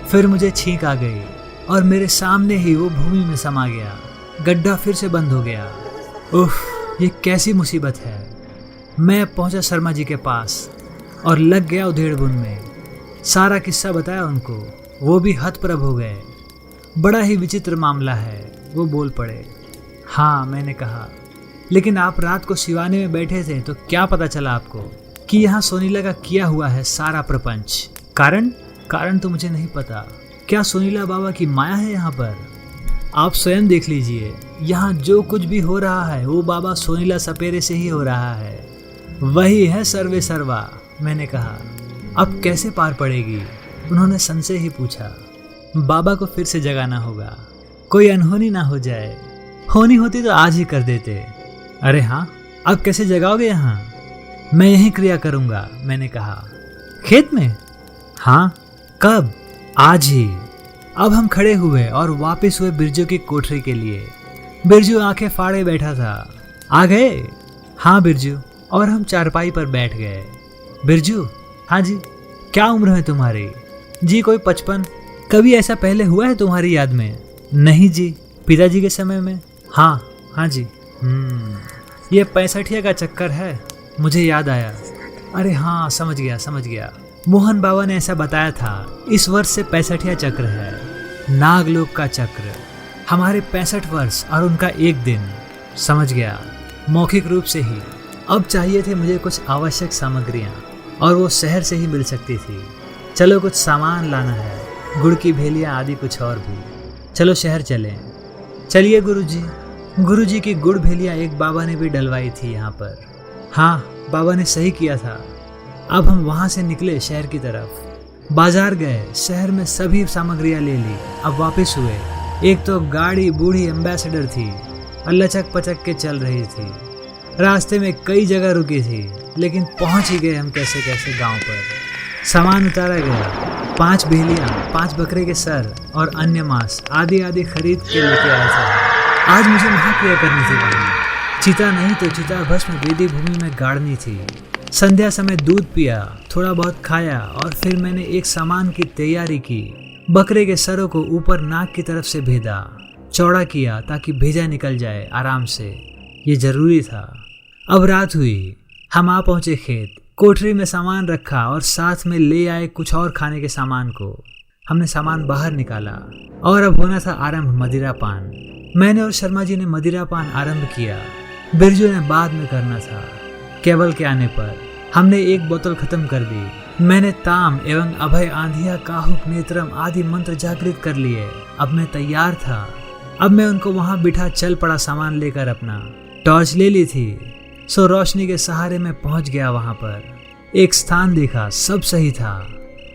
फिर मुझे छींक आ गई और मेरे सामने ही वो भूमि में समा गया। गड्ढा फिर से बंद हो गया। उफ, ये कैसी मुसीबत है। मैं पहुंचा शर्मा जी के पास और लग गया उधेड़बुन में। सारा किस्सा बताया उनको, वो भी हतप्रभ हो गए। बड़ा ही विचित्र मामला है, वो बोल पड़े। हाँ, मैंने कहा, लेकिन आप रात को सिवाने में बैठे थे तो क्या पता चला आपको कि यहाँ सोनीला का किया हुआ है सारा प्रपंच? कारण तो मुझे नहीं पता। क्या सोनीला बाबा की माया है यहाँ पर? आप स्वयं देख लीजिए, यहाँ जो कुछ भी हो रहा है वो बाबा सोनीला सपेरे से ही हो रहा है। वही है सर्वे सर्वा, मैंने कहा। अब कैसे पार पड़ेगी? उन्होंने संशय ही पूछा। बाबा को फिर से जगाना होगा, कोई अनहोनी ना हो जाए। होनी होती तो आज ही कर देते। अरे हाँ, अब कैसे जगाओगे यहाँ? मैं यही क्रिया करूँगा, मैंने कहा। खेत में? हाँ। कब? आज ही। अब हम खड़े हुए और वापस हुए बिरजू की कोठरी के लिए। बिरजू आंखें फाड़े बैठा था। आ गए? हाँ बिरजू। और हम चारपाई पर बैठ गए। बिरजू, हाँ जी। क्या उम्र है तुम्हारी? जी कोई 55। कभी ऐसा पहले हुआ है तुम्हारी याद में? नहीं जी। पिताजी के समय में? हाँ जी। ये 65 का चक्कर है, मुझे याद आया। अरे हाँ, समझ गया। मोहन बाबा ने ऐसा बताया था। इस वर्ष से 65 चक्र है, नागलोक का चक्र। हमारे 65 वर्ष और उनका एक दिन। समझ गया, मौखिक रूप से ही। अब चाहिए थे मुझे कुछ आवश्यक सामग्रियाँ, और वो शहर से ही मिल सकती थी। चलो कुछ सामान लाना है, गुड़ की भेलियाँ आदि कुछ और भी। चलो शहर चलें। चलिए गुरुजी की गुड़ भेलियाँ एक बाबा ने भी डलवाई थी यहाँ पर। हाँ, बाबा ने सही किया था। अब हम वहाँ से निकले शहर की तरफ। बाजार गए, शहर में सभी सामग्रियाँ ले ली। अब वापस हुए। एक तो गाड़ी बूढ़ी एम्बेसडर थी और लचक पचक के चल रही थी। रास्ते में कई जगह रुकी थी, लेकिन पहुँच ही गए हम कैसे गांव पर। सामान उतारा गया। 5 भेलियाँ, 5 बकरे के सर और अन्य मांस आदि खरीद के लेके आया था। आज मुझे महाक्रिया करनी थी वहाँ। चिता नहीं तो चिता भस्म वेदी भूमि में गाड़नी थी। संध्या समय दूध पिया, थोड़ा बहुत खाया और फिर मैंने एक सामान की तैयारी की। बकरे के सरों को ऊपर नाक की तरफ से भेदा, चौड़ा किया ताकि भेजा निकल जाए आराम से। ये जरूरी था। अब रात हुई, हम आ पहुंचे खेत। कोठरी में सामान रखा और साथ में ले आए कुछ और खाने के सामान को। हमने सामान बाहर निकाला और अब होना था आरंभ मदिरा पान। मैंने और शर्मा जी ने मदिरा पान आरंभ किया। बिरजू ने बाद में करना था। केवल के आने पर हमने एक बोतल खत्म कर दी। मैंने ताम एवं अभय आंधिया काहुक नेत्रम आदि मंत्र जागृत कर लिए। अब मैं तैयार था। अब मैं उनको वहां बिठा चल पड़ा सामान लेकर। अपना टॉर्च ले ली थी, सो रोशनी के सहारे में पहुंच गया वहां पर। एक स्थान देखा, सब सही था।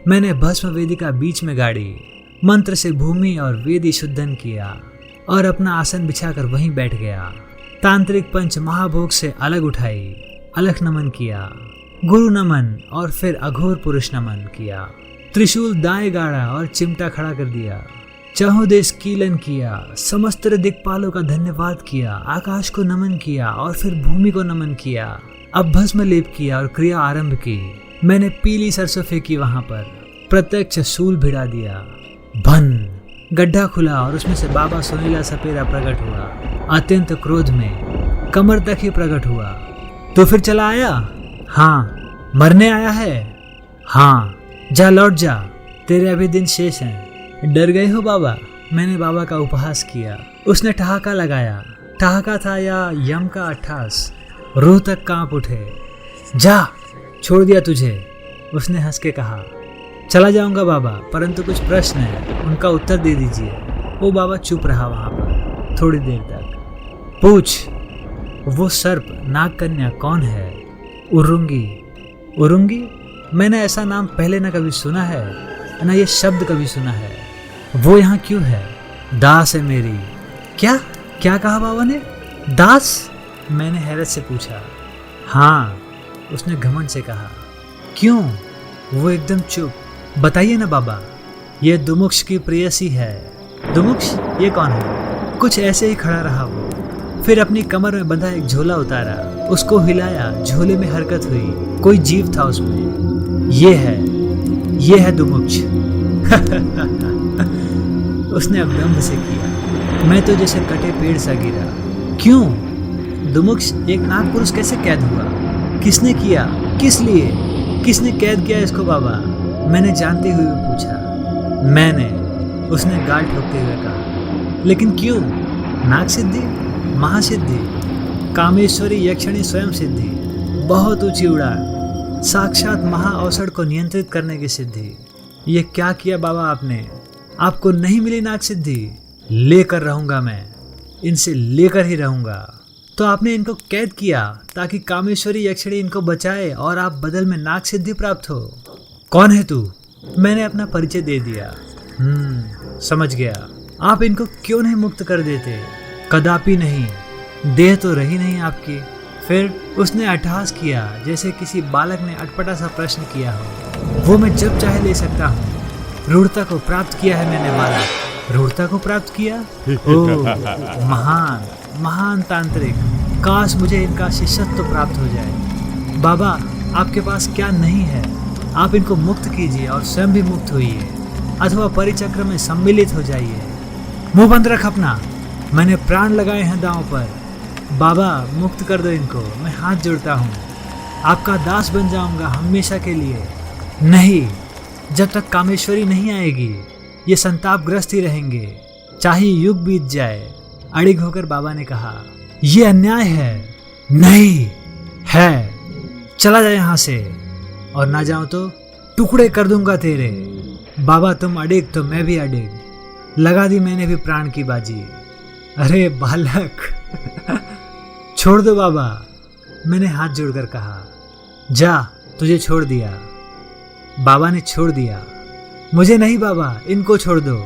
मैंने भस्म वेदिका बीच में गाड़ी, मंत्र से भूमि और वेदी शुद्धन किया और अपना आसन बिछाकर वहीं बैठ गया। तांत्रिक पंच महाभोग से अलग उठाई, अलख नमन किया, गुरु नमन और फिर अघोर पुरुष नमन किया। त्रिशूल दाएं गाड़ा और चिमटा खड़ा कर दिया। चाहों देश कीलन किया, समस्त दिक्पालों का धन्यवाद किया, आकाश को नमन किया और फिर भूमि को नमन किया। अब भस्म लेप किया और क्रिया आरंभ की। मैंने पीली सरसों फेंकी वहां पर, प्रत्यक्ष शूल भिड़ा दिया। भन, गड्ढा खुला और उसमें से बाबा सोनीला सपेरा प्रकट हुआ। अत्यंत क्रोध में कमर तक ही प्रकट हुआ। तो फिर चला आया? हाँ। मरने आया है? हाँ। जा लौट जा, तेरे अभी दिन शेष हैं। डर गए हो बाबा? मैंने बाबा का उपहास किया। उसने ठहाका लगाया। ठहाका था या यम का अट्ठास। रूह तक कांप उठे। जा, छोड़ दिया तुझे, उसने हंस के कहा। चला जाऊंगा बाबा, परंतु कुछ प्रश्न है, उनका उत्तर दे दीजिए। वो बाबा चुप रहा वहां पर थोड़ी देर तक। पूछ। वो सर्प नाग कन्या कौन है? उरुंगी? मैंने ऐसा नाम पहले न कभी सुना है, न ये शब्द कभी सुना है। वो यहाँ क्यों है? दास है मेरी। क्या कहा बाबा ने? दास? मैंने हैरत से पूछा। हाँ, उसने घमंड से कहा। क्यों? वो एकदम चुप। बताइए ना बाबा। ये दुमुक्ष की प्रेयसी है। दुमुक्ष? ये कौन है? कुछ ऐसे ही खड़ा रहा वो, फिर अपनी कमर में बंधा एक झोला उतारा, उसको हिलाया, झोले में हरकत हुई, कोई जीव था उसमें। ये है दुमुक्ष। उसने अब दम्भ से किया। मैं तो जैसे कटे पेड़ सा गिरा। क्यों? दुमुक्ष एक नाग पुरुष कैसे कैद हुआ? किसने किया? किस लिए? किसने कैद किया इसको बाबा? मैंने जानते हुए पूछा। मैंने, उसने गाल ठोकते हुए कहा। लेकिन क्यों? नाग सिद्धि, महासिद्धि, कामेश्वरी यक्षिणी स्वयं सिद्धि, बहुत ऊंची उड़ान, साक्षात महाऔषध को नियंत्रित करने की सिद्धि। ये क्या किया बाबा आपने? आपको नहीं मिली नाग सिद्धि? लेकर रहूंगा मैं, इनसे लेकर ही रहूंगा। तो आपने इनको कैद किया ताकि कामेश्वरी यक्षिणी इनको बचाए और आप बदल में नाग सिद्धि प्राप्त हो। कौन है तू? मैंने अपना परिचय दे दिया। समझ गया। आप इनको क्यों नहीं मुक्त कर देते? कदापि नहीं, देह तो रही नहीं आपकी। फिर उसने अट्टहास किया जैसे किसी बालक ने अटपटा सा प्रश्न किया हो। वो मैं जब चाहे ले सकता हूँ। रूढ़ता को प्राप्त किया है मैंने बालक। रूढ़ता को प्राप्त किया? ओह, महान महान तांत्रिक, काश मुझे इनका शिष्यत्व प्राप्त हो जाए। बाबा, आपके पास क्या नहीं है? आप इनको मुक्त कीजिए और स्वयं भी मुक्त होइए, अथवा परिचक्र में सम्मिलित हो जाइए। मुंह बंद रख अपना, मैंने प्राण लगाए हैं दांव पर। बाबा, मुक्त कर दो इनको, मैं हाथ जोड़ता हूँ। आपका दास बन जाऊंगा हमेशा के लिए। नहीं, जब तक कामेश्वरी नहीं आएगी ये संतापग्रस्त ही रहेंगे, चाहे युग बीत जाए। अड़िग होकर बाबा ने कहा, ये अन्याय है। नहीं है, चला जा यहाँ से, और ना जाऊं तो टुकड़े कर दूंगा तेरे। बाबा, तुम अड़िग तो मैं भी अड़िग। लगा दी मैंने भी प्राण की बाजी। अरे बालक छोड़ दो बाबा, मैंने हाथ जोड़कर कहा। जा, तुझे छोड़ दिया। बाबा ने छोड़ दिया। मुझे नहीं बाबा, इनको छोड़ दो।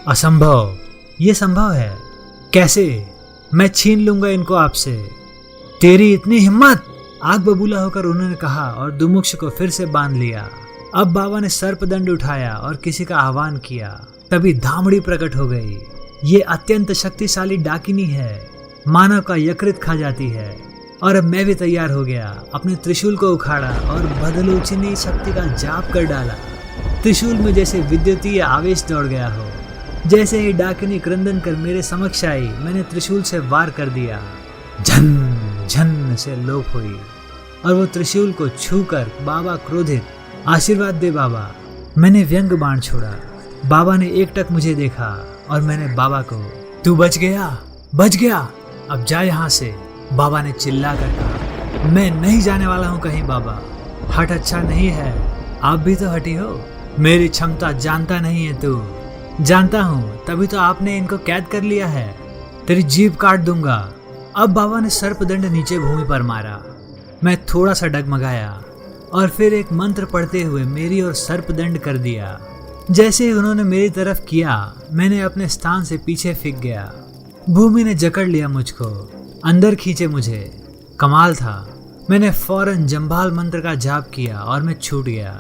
असंभव। ये संभव है। कैसे? मैं छीन लूंगा इनको आपसे। तेरी इतनी हिम्मत? आग बबूला होकर उन्होंने कहा और दुमुक्ष को फिर से बांध लिया। अब बाबा ने सर्पदंड उठाया और किसी का आह्वान किया। तभी धामड़ी प्रकट हो गई। ये अत्यंत शक्तिशाली डाकिनी है, मानव का यकृत खा जाती है। और अब मैं भी तैयार हो गया। अपने त्रिशूल को उखाड़ा और बदलोचनी शक्ति का जाप कर डाला। त्रिशूल में जैसे विद्युतीय आवेश दौड़ गया हो। जैसे ही डाकिनी क्रंदन कर मेरे समक्ष आई, मैंने त्रिशूल से वार कर दिया। झन झन से लोप हुई और वो त्रिशूल को छूकर बाबा क्रोधित, आशीर्वाद दे बाबा। मैंने व्यंग बाण छोड़ा। बाबा ने एकटक मुझे देखा और मैंने बाबा को, तू बच गया, बच गया, अब जा यहाँ से। बाबा ने चिल्ला कर कहा, मैं नहीं जाने वाला हूँ कहीं बाबा। हट अच्छा नहीं है, आप भी तो हटी हो। मेरी क्षमता जानता नहीं है तू। जानता हूँ, तभी तो आपने इनको कैद कर लिया है। तेरी जीभ काट दूंगा। अब बाबा ने सर्पदंड नीचे भूमि पर मारा। मैं थोड़ा सा डगमगाया और फिर एक मंत्र पढ़ते हुए मेरी ओर सर्पदंड कर दिया। जैसे ही उन्होंने मेरी तरफ किया, मैंने अपने स्थान से पीछे फिक गया। भूमि ने जकड़ लिया मुझको, अंदर खींचे मुझे। कमाल था। मैंने फौरन जंभाल मंत्र का जाप किया और मैं छूट गया।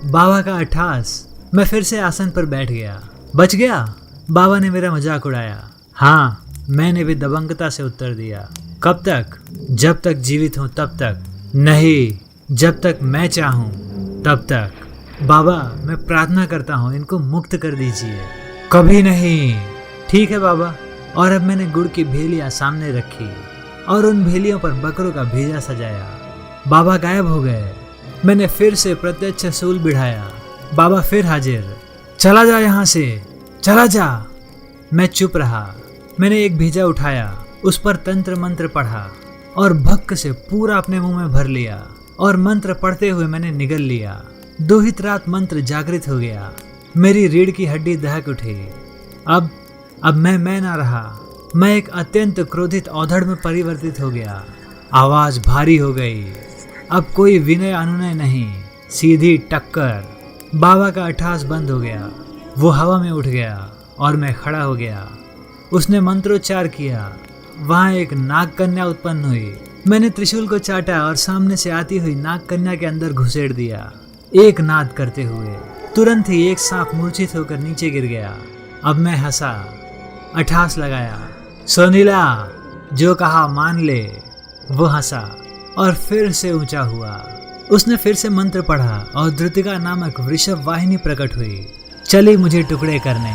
बाबा का अट्ठास। मैं फिर से आसन पर बैठ गया। बच गया? बाबा ने मेरा मजाक उड़ाया। हाँ, मैंने भी दबंगता से उत्तर दिया। कब तक? जब तक जीवित हूं तब तक। नहीं, जब तक मैं चाहूं तब तक। बाबा, मैं प्रार्थना करता हूं, इनको मुक्त कर दीजिए। कभी नहीं। ठीक है बाबा। और अब मैंने गुड़ की भेलियां सामने रखी और उन भेलियों पर बकरों का भेजा सजाया। बाबा गायब हो गए। मैंने फिर से प्रत्यक्ष सूल बिढ़ाया। बाबा फिर हाजिर। चला जा यहाँ से, चला जा। मैं चुप रहा। मैंने एक भेजा उठाया, उस पर तंत्र मंत्र पढ़ा और भक्क से पूरा अपने मुंह में भर लिया और मंत्र पढ़ते हुए मैंने निगल लिया। दोहित रात मंत्र जागृत हो गया। मेरी रीढ़ की हड्डी दहक उठी। अब मैं ना रहा। मैं एक अत्यंत क्रोधित औधड़ में परिवर्तित हो गया। आवाज भारी हो गई। अब कोई विनय अनुनय नहीं, सीधी टक्कर। बाबा का अट्ठास बंद हो गया। वो हवा में उठ गया और मैं खड़ा हो गया। उसने मंत्रोच्चार किया। वहां एक नाग कन्या उत्पन्न हुई। मैंने त्रिशूल को चाटा और सामने से आती हुई नाग कन्या के अंदर घुसेड़ दिया, एक नाद करते हुए। तुरंत ही एक सांप मूर्छित होकर नीचे गिर गया। अब मैं हंसा, अट्ठास लगाया। सोनीला, जो कहा मान ले। वो हंसा और फिर से ऊंचा हुआ। उसने फिर से मंत्र पढ़ा और धृतिका नामक वृषभ वाहिनी प्रकट हुई। चली मुझे टुकड़े करने।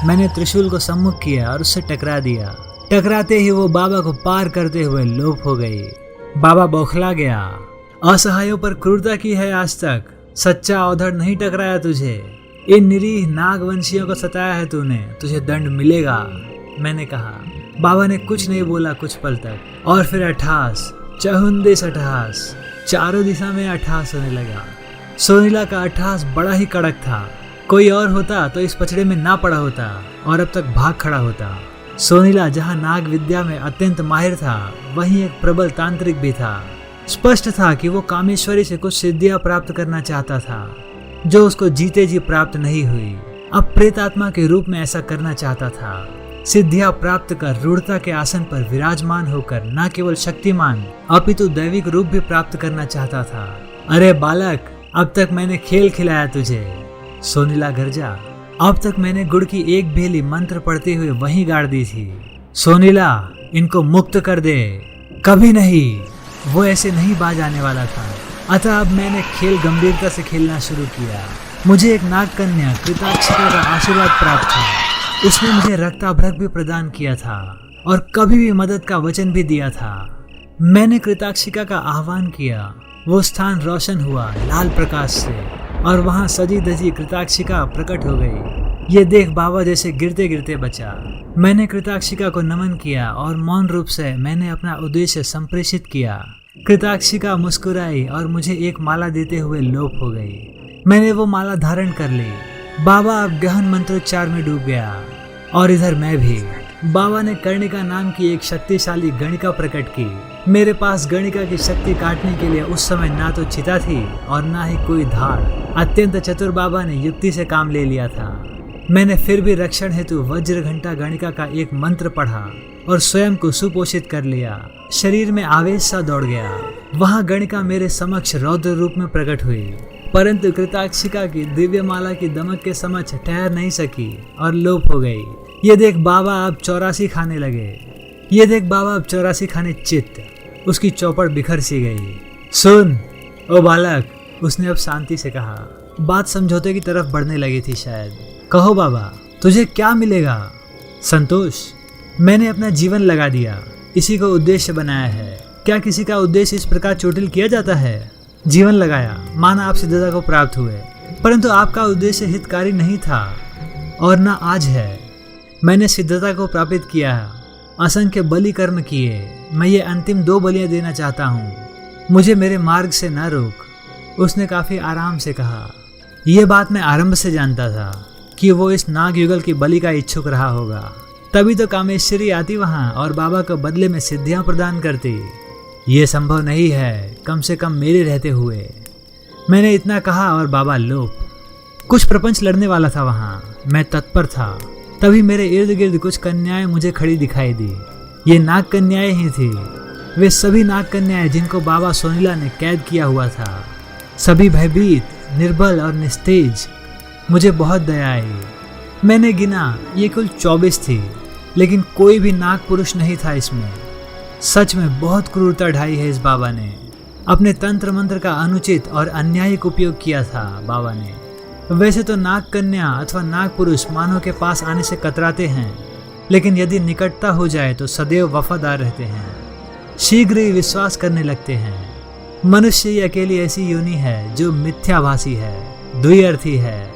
मैंने त्रिशूल को सम्मुख किया और उससे टकरा दिया। टकराते ही वो बाबा को पार करते हुए लोप हो गई। बाबा बौखला गया। असहायों पर क्रूरता की है आज तक। सच्चा औधड़ नहीं टकराया तुझे। इन निरीह नागवंशियों को सताया है तूने, तुझे दंड मिलेगा, मैंने कहा। बाबा ने कुछ नहीं बोला कुछ पल तक और फिर अट्ठास, चहुंदिस अट्ठास। चारों दिशा में अट्ठास होने लगा। सोनीला का अट्ठास बड़ा ही कड़क था। कोई और होता तो इस पचड़े में ना पड़ा होता और अब तक भाग खड़ा होता। सोनीला जहाँ नाग विद्या में अत्यंत माहिर था, वहीं एक प्रबल तांत्रिक भी था। स्पष्ट था कि वो कामेश्वरी से कुछ सिद्धियां प्राप्त करना चाहता था, जो उसको जीते जी प्राप्त नहीं हुई। अब प्रेतात्मा के रूप में ऐसा करना चाहता था। सिद्धियां प्राप्त कर रूढ़ता के आसन पर विराजमान होकर न केवल शक्तिमान अपितु दैविक रूप भी प्राप्त करना चाहता था। अरे बालक, अब तक मैंने खेल खिलाया तुझे, सोनीला गरजा। अब तक मैंने गुड़ की एक भेली मंत्र पढ़ते हुए वहीं गाड़ दी थी। सोनीला, इनको मुक्त कर दे। कभी नहीं, वो ऐसे नहीं बाज आने वाला था। अतः अब मैंने खेल गंभीरता से खेलना शुरू किया। मुझे एक नाग कन्या कृताक्षिका का आशीर्वाद प्राप्त था। उसने मुझे रक्ताभ्रक भी प्रदान किया था और कभी भी मदद का वचन भी दिया था। मैंने कृताक्षिका का आह्वान किया। वो स्थान रोशन हुआ लाल प्रकाश से और वहां सजी धजी कृताक्षिका प्रकट हो गई। ये देख बाबा जैसे गिरते गिरते बचा। मैंने कृताक्षिका को नमन किया और मौन रूप से मैंने अपना उद्देश्य संप्रेषित किया। कृताक्षिका मुस्कुराई और मुझे एक माला देते हुए लोप हो गई। मैंने वो माला धारण कर ली। बाबा अब गहन मंत्रोच्चार में डूब गया और इधर मैं भी। बाबा ने कर्णिका नाम की एक शक्तिशाली गणिका प्रकट की। मेरे पास गणिका की शक्ति काटने के लिए उस समय ना तो चिता थी और ना ही कोई धार। अत्यंत चतुर बाबा ने युक्ति से काम ले लिया था। मैंने फिर भी रक्षण हेतु वज्र घंटा गणिका का एक मंत्र पढ़ा और स्वयं को सुपोषित कर लिया। शरीर में आवेश सा दौड़ गया। वहां गणिका मेरे समक्ष रौद्र रूप में प्रकट हुई, परंतु कृताक्षिका की दिव्य माला की दमक के समक्ष ठहर नहीं सकी और लोप हो गई। ये देख बाबा अब 84 खाने लगे। ये देख बाबा अब 84 खाने चित्त। उसकी चौपड़ बिखर सी गई। सुन ओ बालक, उसने अब शांति से कहा। बात समझौते की तरफ बढ़ने लगी थी शायद। कहो बाबा, तुझे क्या मिलेगा? संतोष, मैंने अपना जीवन लगा दिया, इसी को उद्देश्य बनाया है। क्या किसी का उद्देश्य इस प्रकार चोटिल किया जाता है? जीवन लगाया, माना आप सिद्धता को प्राप्त हुए, परंतु आपका उद्देश्य हितकारी नहीं था और न आज है। मैंने सिद्धता को प्राप्त किया, असंख्य बलि कर्म किए। मैं ये अंतिम 2 बलियां देना चाहता हूँ। मुझे मेरे मार्ग से न रोक। उसने काफी आराम से कहा। यह बात मैं आरंभ से जानता था कि वो इस नाग युगल की बलि का इच्छुक रहा होगा। तभी तो कामेश्वरी आती वहां और बाबा को बदले में सिद्धियां प्रदान करती। ये संभव नहीं है, कम से कम मेरे रहते हुए। मैंने इतना कहा और बाबा लोप। कुछ प्रपंच लड़ने वाला था वहां। मैं तत्पर था। तभी मेरे इर्द गिर्द कुछ कन्याएं मुझे खड़ी दिखाई दी। ये नाग कन्याएं ही थी। वे सभी नाग कन्याएं जिनको बाबा सोनीला ने कैद किया हुआ था। सभी भयभीत, निर्बल और निस्तेज। मुझे बहुत दया आई। मैंने गिना, ये कुल 24 थी, लेकिन कोई भी नाग पुरुष नहीं था इसमें। सच में बहुत क्रूरता ढाई है इस बाबा ने। अपने तंत्र मंत्र का अनुचित और अन्यायिक उपयोग किया था बाबा ने। वैसे तो नाग कन्या अथवा नाग पुरुष मानव के पास आने से कतराते हैं, लेकिन यदि निकटता हो जाए तो सदैव वफादार रहते हैं, शीघ्र ही विश्वास करने लगते हैं। मनुष्य ही अकेली ऐसी योनि है जो मिथ्याभासी है, द्विअर्थी है।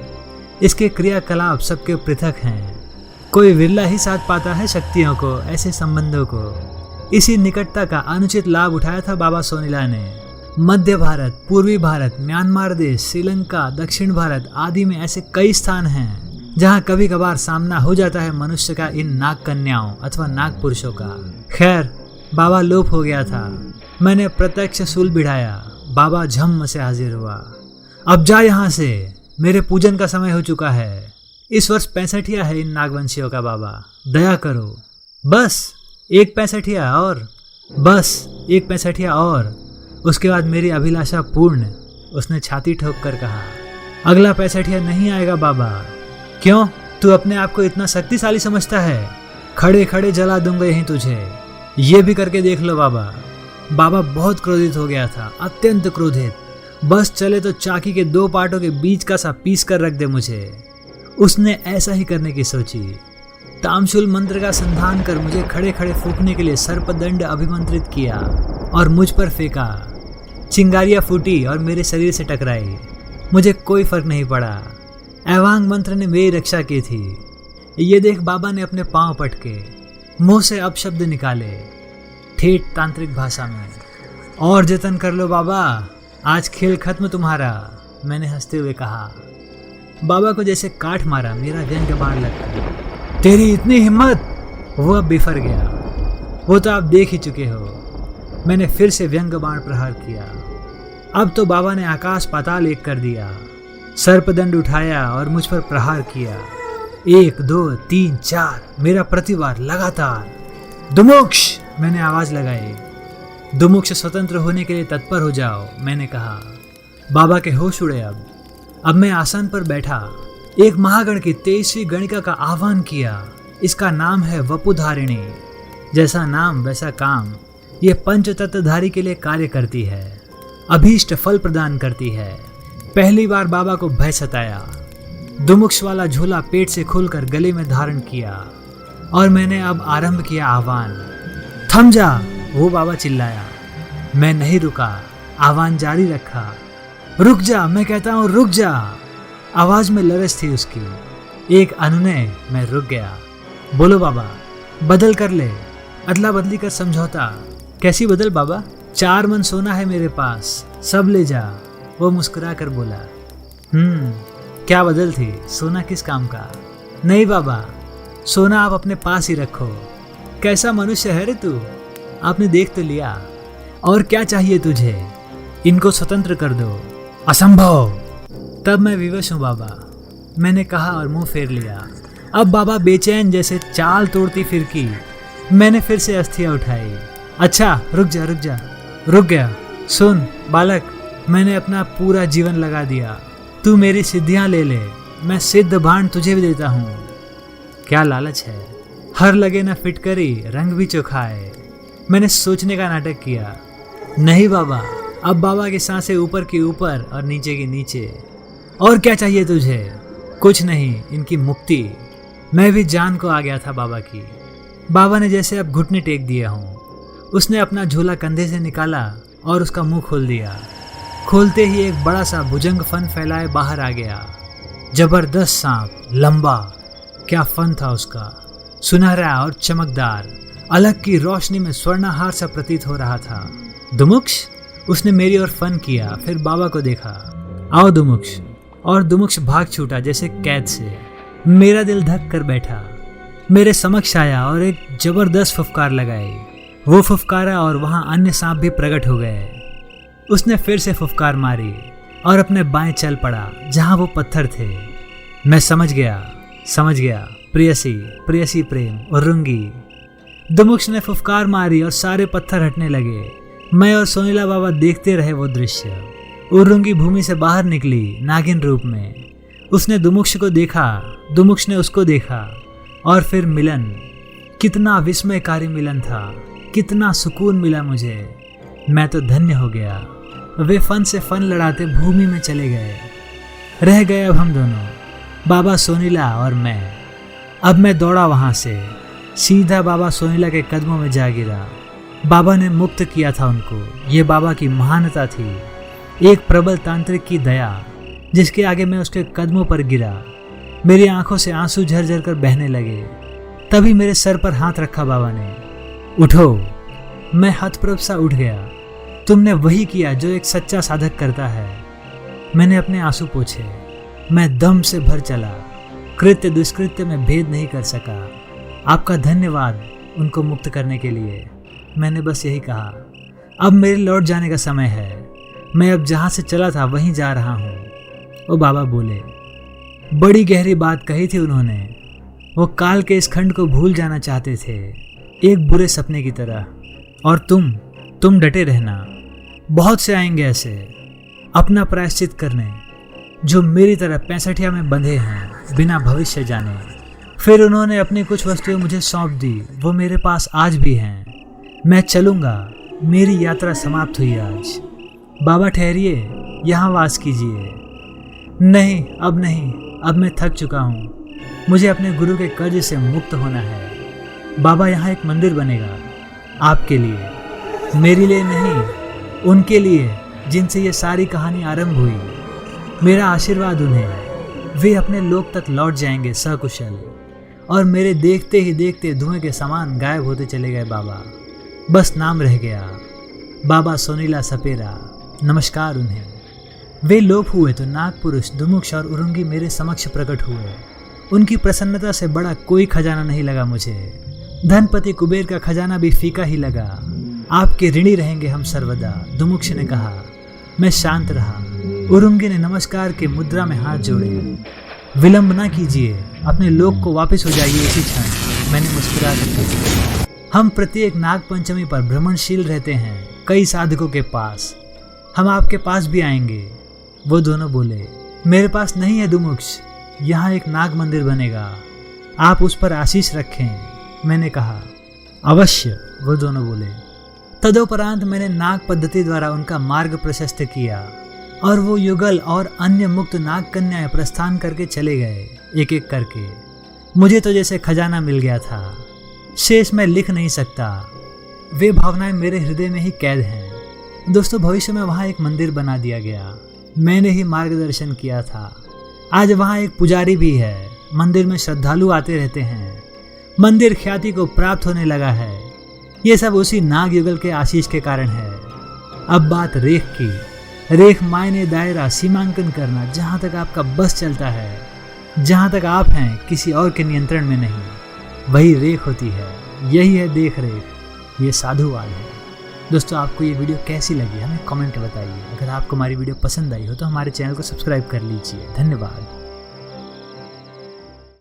इसके क्रियाकलाप सबके पृथक हैं। कोई विरला ही साथ पाता है शक्तियों को, ऐसे संबंधों को। इसी निकटता का अनुचित लाभ उठाया था बाबा सोनीला ने। मध्य भारत, पूर्वी भारत, म्यांमार देश, श्रीलंका, दक्षिण भारत आदि में ऐसे कई स्थान हैं जहां कभी कभार सामना हो जाता है मनुष्य का इन नाग कन्याओं अथवा नाग पुरुषों का। खैर, बाबा लोप हो गया था। मैंने प्रत्यक्ष शूल बिढ़ाया। बाबा झम्म से हाजिर हुआ। अब जा यहाँ से, मेरे पूजन का समय हो चुका है। इस वर्ष 65 है इन नागवंशियों का बाबा, दया करो। बस एक 65 और, बस एक 65 और, उसके बाद मेरी अभिलाषा पूर्ण। उसने छाती ठोक कर कहा। अगला 65 नहीं आएगा बाबा। क्यों? तू अपने आप को इतना शक्तिशाली समझता है? खड़े खड़े जला दूंगा यहीं तुझे। ये भी करके देख लो बाबा। बाबा बहुत क्रोधित हो गया था, अत्यंत क्रोधित। बस चले तो चाकी के 2 पार्टों के बीच का सा पीस कर रख दे मुझे। उसने ऐसा ही करने की सोची। तामशूल मंत्र का संधान कर मुझे खड़े खड़े फूकने के लिए सर्पदंड अभिमंत्रित किया और मुझ पर फेंका। चिंगारियां फूटी और मेरे शरीर से टकराई। मुझे कोई फर्क नहीं पड़ा। एवांग मंत्र ने मेरी रक्षा की थी। ये देख बाबा ने अपने पांव पटके, मुंह से अपशब्द निकाले ठेठ तांत्रिक भाषा में। और जतन कर लो बाबा, आज खेल खत्म तुम्हारा, मैंने हंसते हुए कहा। बाबा को जैसे काट मारा मेरा व्यंग्य बाण लगता। तेरी इतनी हिम्मत! वो अब बिफर गया। वो तो आप देख ही चुके हो। मैंने फिर से व्यंग्य बाण प्रहार किया। अब तो बाबा ने आकाश पाताल एक कर दिया। सर्पदंड उठाया और मुझ पर प्रहार किया। 1 2 3 4 मेरा प्रतिवार लगातार। दुमुक्ष! मैंने आवाज लगाई। दुमुक्ष स्वतंत्र होने के लिए तत्पर हो जाओ, मैंने कहा। बाबा के होश उड़े। अब मैं आसन पर बैठा एक महागण की 23वीं गणिका का आह्वान किया। इसका नाम है वपुधारिणी। जैसा नाम वैसा काम, ये पंचतत्वधारी के लिए कार्य करती है, अभीष्ट फल प्रदान करती है। पहली बार बाबा को भय सताया। दुमुक्ष वाला झोला पेट से खुलकर गले में धारण किया और मैंने अब आरंभ किया आह्वान। थम जा, वो बाबा चिल्लाया। मैं नहीं रुका, आह्वान जारी रखा। रुक जा, मैं कहता हूँ रुक जा। आवाज में लरज थी उसकी। एक अनुनय, मैं रुक गया। बोलो बाबा, बदल कर ले, अदला बदली कर समझौता। कैसी बदल बाबा? 4 मन सोना है मेरे पास, सब ले जा। वो मुस्कुरा कर बोला। क्या बदल थी? सोना किस काम का? नहीं बाबा, सोना आप अपने पास ही रखो। कैसा मनुष्य है रे तू? आपने देख तो लिया, और क्या चाहिए तुझे? इनको स्वतंत्र कर दो। असंभव। तब मैं विवश हूँ बाबा, मैंने कहा और मुंह फेर लिया। अब बाबा बेचैन जैसे चाल तोड़ती फिरकी। मैंने फिर से अस्थियाँ उठाई। अच्छा रुक जा रुक जा। रुक गया। सुन बालक, मैंने अपना पूरा जीवन लगा दिया। तू मेरी सिद्धियाँ ले ले, मैं सिद्ध भांड तुझे भी देता हूँ। क्या लालच है, हर लगे ना फिटकरी, रंग भी चोखाए। मैंने सोचने का नाटक किया। नहीं बाबा। अब बाबा की सांसें ऊपर की ऊपर और नीचे की नीचे। और क्या चाहिए तुझे? कुछ नहीं, इनकी मुक्ति। मैं भी जान को आ गया था बाबा की। बाबा ने जैसे अब घुटने टेक दिए हों। उसने अपना झोला कंधे से निकाला और उसका मुंह खोल दिया। खोलते ही एक बड़ा सा भुजंग फन फैलाए बाहर आ गया। जबरदस्त सांप, लंबा। क्या फन था उसका, सुनहरा और चमकदार, अलग की रोशनी में स्वर्णहार सा प्रतीत हो रहा था। दुमुक्ष, उसने मेरी ओर फन किया, फिर बाबा को देखा। आओ दुमुक्ष। और दुमुक्ष भाग छूटा जैसे कैद से। मेरा दिल धक कर बैठा। मेरे समक्ष आया और एक जबरदस्त फुफकार लगाई। वो फुफकारा और वहां अन्य सांप भी प्रकट हो गए। उसने फिर से फुफकार मारी और अपने बाएं चल पड़ा जहां वो पत्थर थे। मैं समझ गया। प्रेयसी, प्रेयसी प्रेम और रुंगी। दुमुक्ष ने फुफकार मारी और सारे पत्थर हटने लगे। मैं और सोनीला बाबा देखते रहे वो दृश्य। उरुंगी भूमि से बाहर निकली नागिन रूप में। उसने दुमुक्ष को देखा, दुमुक्ष ने उसको देखा, और फिर मिलन। कितना विस्मयकारी मिलन था, कितना सुकून मिला मुझे। मैं तो धन्य हो गया। वे फन से फन लड़ाते भूमि में चले गए। रह गए अब हम दोनों, बाबा सोनीला और मैं। अब मैं दौड़ा वहां से, सीधा बाबा सोनीला के कदमों में जा गिरा। बाबा ने मुक्त किया था उनको। ये बाबा की महानता थी, एक प्रबल तांत्रिक की दया, जिसके आगे मैं उसके कदमों पर गिरा। मेरी आंखों से आंसू झरझर कर बहने लगे। तभी मेरे सर पर हाथ रखा बाबा ने। उठो। मैं हतप्रभ सा उठ गया। तुमने वही किया जो एक सच्चा साधक करता है। मैंने अपने आंसू पोंछे। मैं दम से भर चला। कृत्य दुष्कृत्य में भेद नहीं कर सका। आपका धन्यवाद उनको मुक्त करने के लिए। मैंने बस यही कहा। अब मेरे लौट जाने का समय है। मैं अब जहाँ से चला था वहीं जा रहा हूँ। वो बाबा बोले। बड़ी गहरी बात कही थी उन्होंने। वो काल के इस खंड को भूल जाना चाहते थे, एक बुरे सपने की तरह। और तुम डटे रहना। बहुत से आएंगे ऐसे, अपना प्रायश्चित करने, जो मेरी तरह 65 में बंधे हैं बिना भविष्य जाने। फिर उन्होंने अपनी कुछ वस्तुएं मुझे सौंप दी। वो मेरे पास आज भी हैं। मैं चलूँगा। मेरी यात्रा समाप्त हुई आज। बाबा ठहरिए, यहाँ वास कीजिए। नहीं, अब नहीं। अब मैं थक चुका हूँ। मुझे अपने गुरु के कर्ज से मुक्त होना है। बाबा, यहाँ एक मंदिर बनेगा आपके लिए, मेरे लिए नहीं, उनके लिए जिनसे ये सारी कहानी आरंभ हुई। मेरा आशीर्वाद उन्हें। वे अपने लोक तक लौट जाएंगे सकुशल। और मेरे देखते ही देखते धुएं के समान गायब होते चले गए बाबा। बस नाम रह गया, बाबा सोनीला सपेरा। नमस्कार उन्हें। वे लोप हुए तो नागपुरुष, दुमुक्ष और उरुंगी मेरे समक्ष प्रकट हुए। उनकी प्रसन्नता से बड़ा कोई खजाना नहीं लगा मुझे। धनपति कुबेर का खजाना भी फीका ही लगा। आपके ऋणी रहेंगे हम सर्वदा, दुमुक्ष ने कहा। मैं शांत रहा। उरुंगी ने नमस्कार के मुद्रा में हाथ जोड़े। विलंब ना कीजिए, अपने लोक को वापस हो जाइए इसी क्षण, मैंने मुस्कुरा कर कहा। हम प्रत्येक नाग पंचमी पर भ्रमणशील रहते हैं कई साधकों के पास। हम आपके पास भी आएंगे। वो दोनों बोले, मेरे पास नहीं है दुमुक्ष, यहाँ एक नाग मंदिर बनेगा, आप उस पर आशीष रखें। मैंने कहा, अवश्य। वो दोनों बोले। तदोपरांत मैंने नाग पद्धति द्वारा उनका मार्ग प्रशस्त किया और वो युगल और अन्य मुक्त नाग कन्याएं प्रस्थान करके चले गए, एक एक करके। मुझे तो जैसे खजाना मिल गया था, शेष मैं लिख नहीं सकता। वे भावनाएं मेरे हृदय में ही कैद हैं। दोस्तों, भविष्य में वहाँ एक मंदिर बना दिया गया, मैंने ही मार्गदर्शन किया था। आज वहाँ एक पुजारी भी है, मंदिर में श्रद्धालु आते रहते हैं, मंदिर ख्याति को प्राप्त होने लगा है। ये सब उसी नाग युगल के आशीष के कारण है। अब बात रेख की। रेख मायने, दायरा, सीमांकन करना, जहाँ तक आपका बस चलता है, जहाँ तक आप हैं, किसी और के नियंत्रण में नहीं, वही रेख होती है। यही है देख रेख, ये साधुवाद है। दोस्तों, आपको ये वीडियो कैसी लगी हमें कमेंट बताइए। अगर आपको हमारी वीडियो पसंद आई हो तो हमारे चैनल को सब्सक्राइब कर लीजिए। धन्यवाद।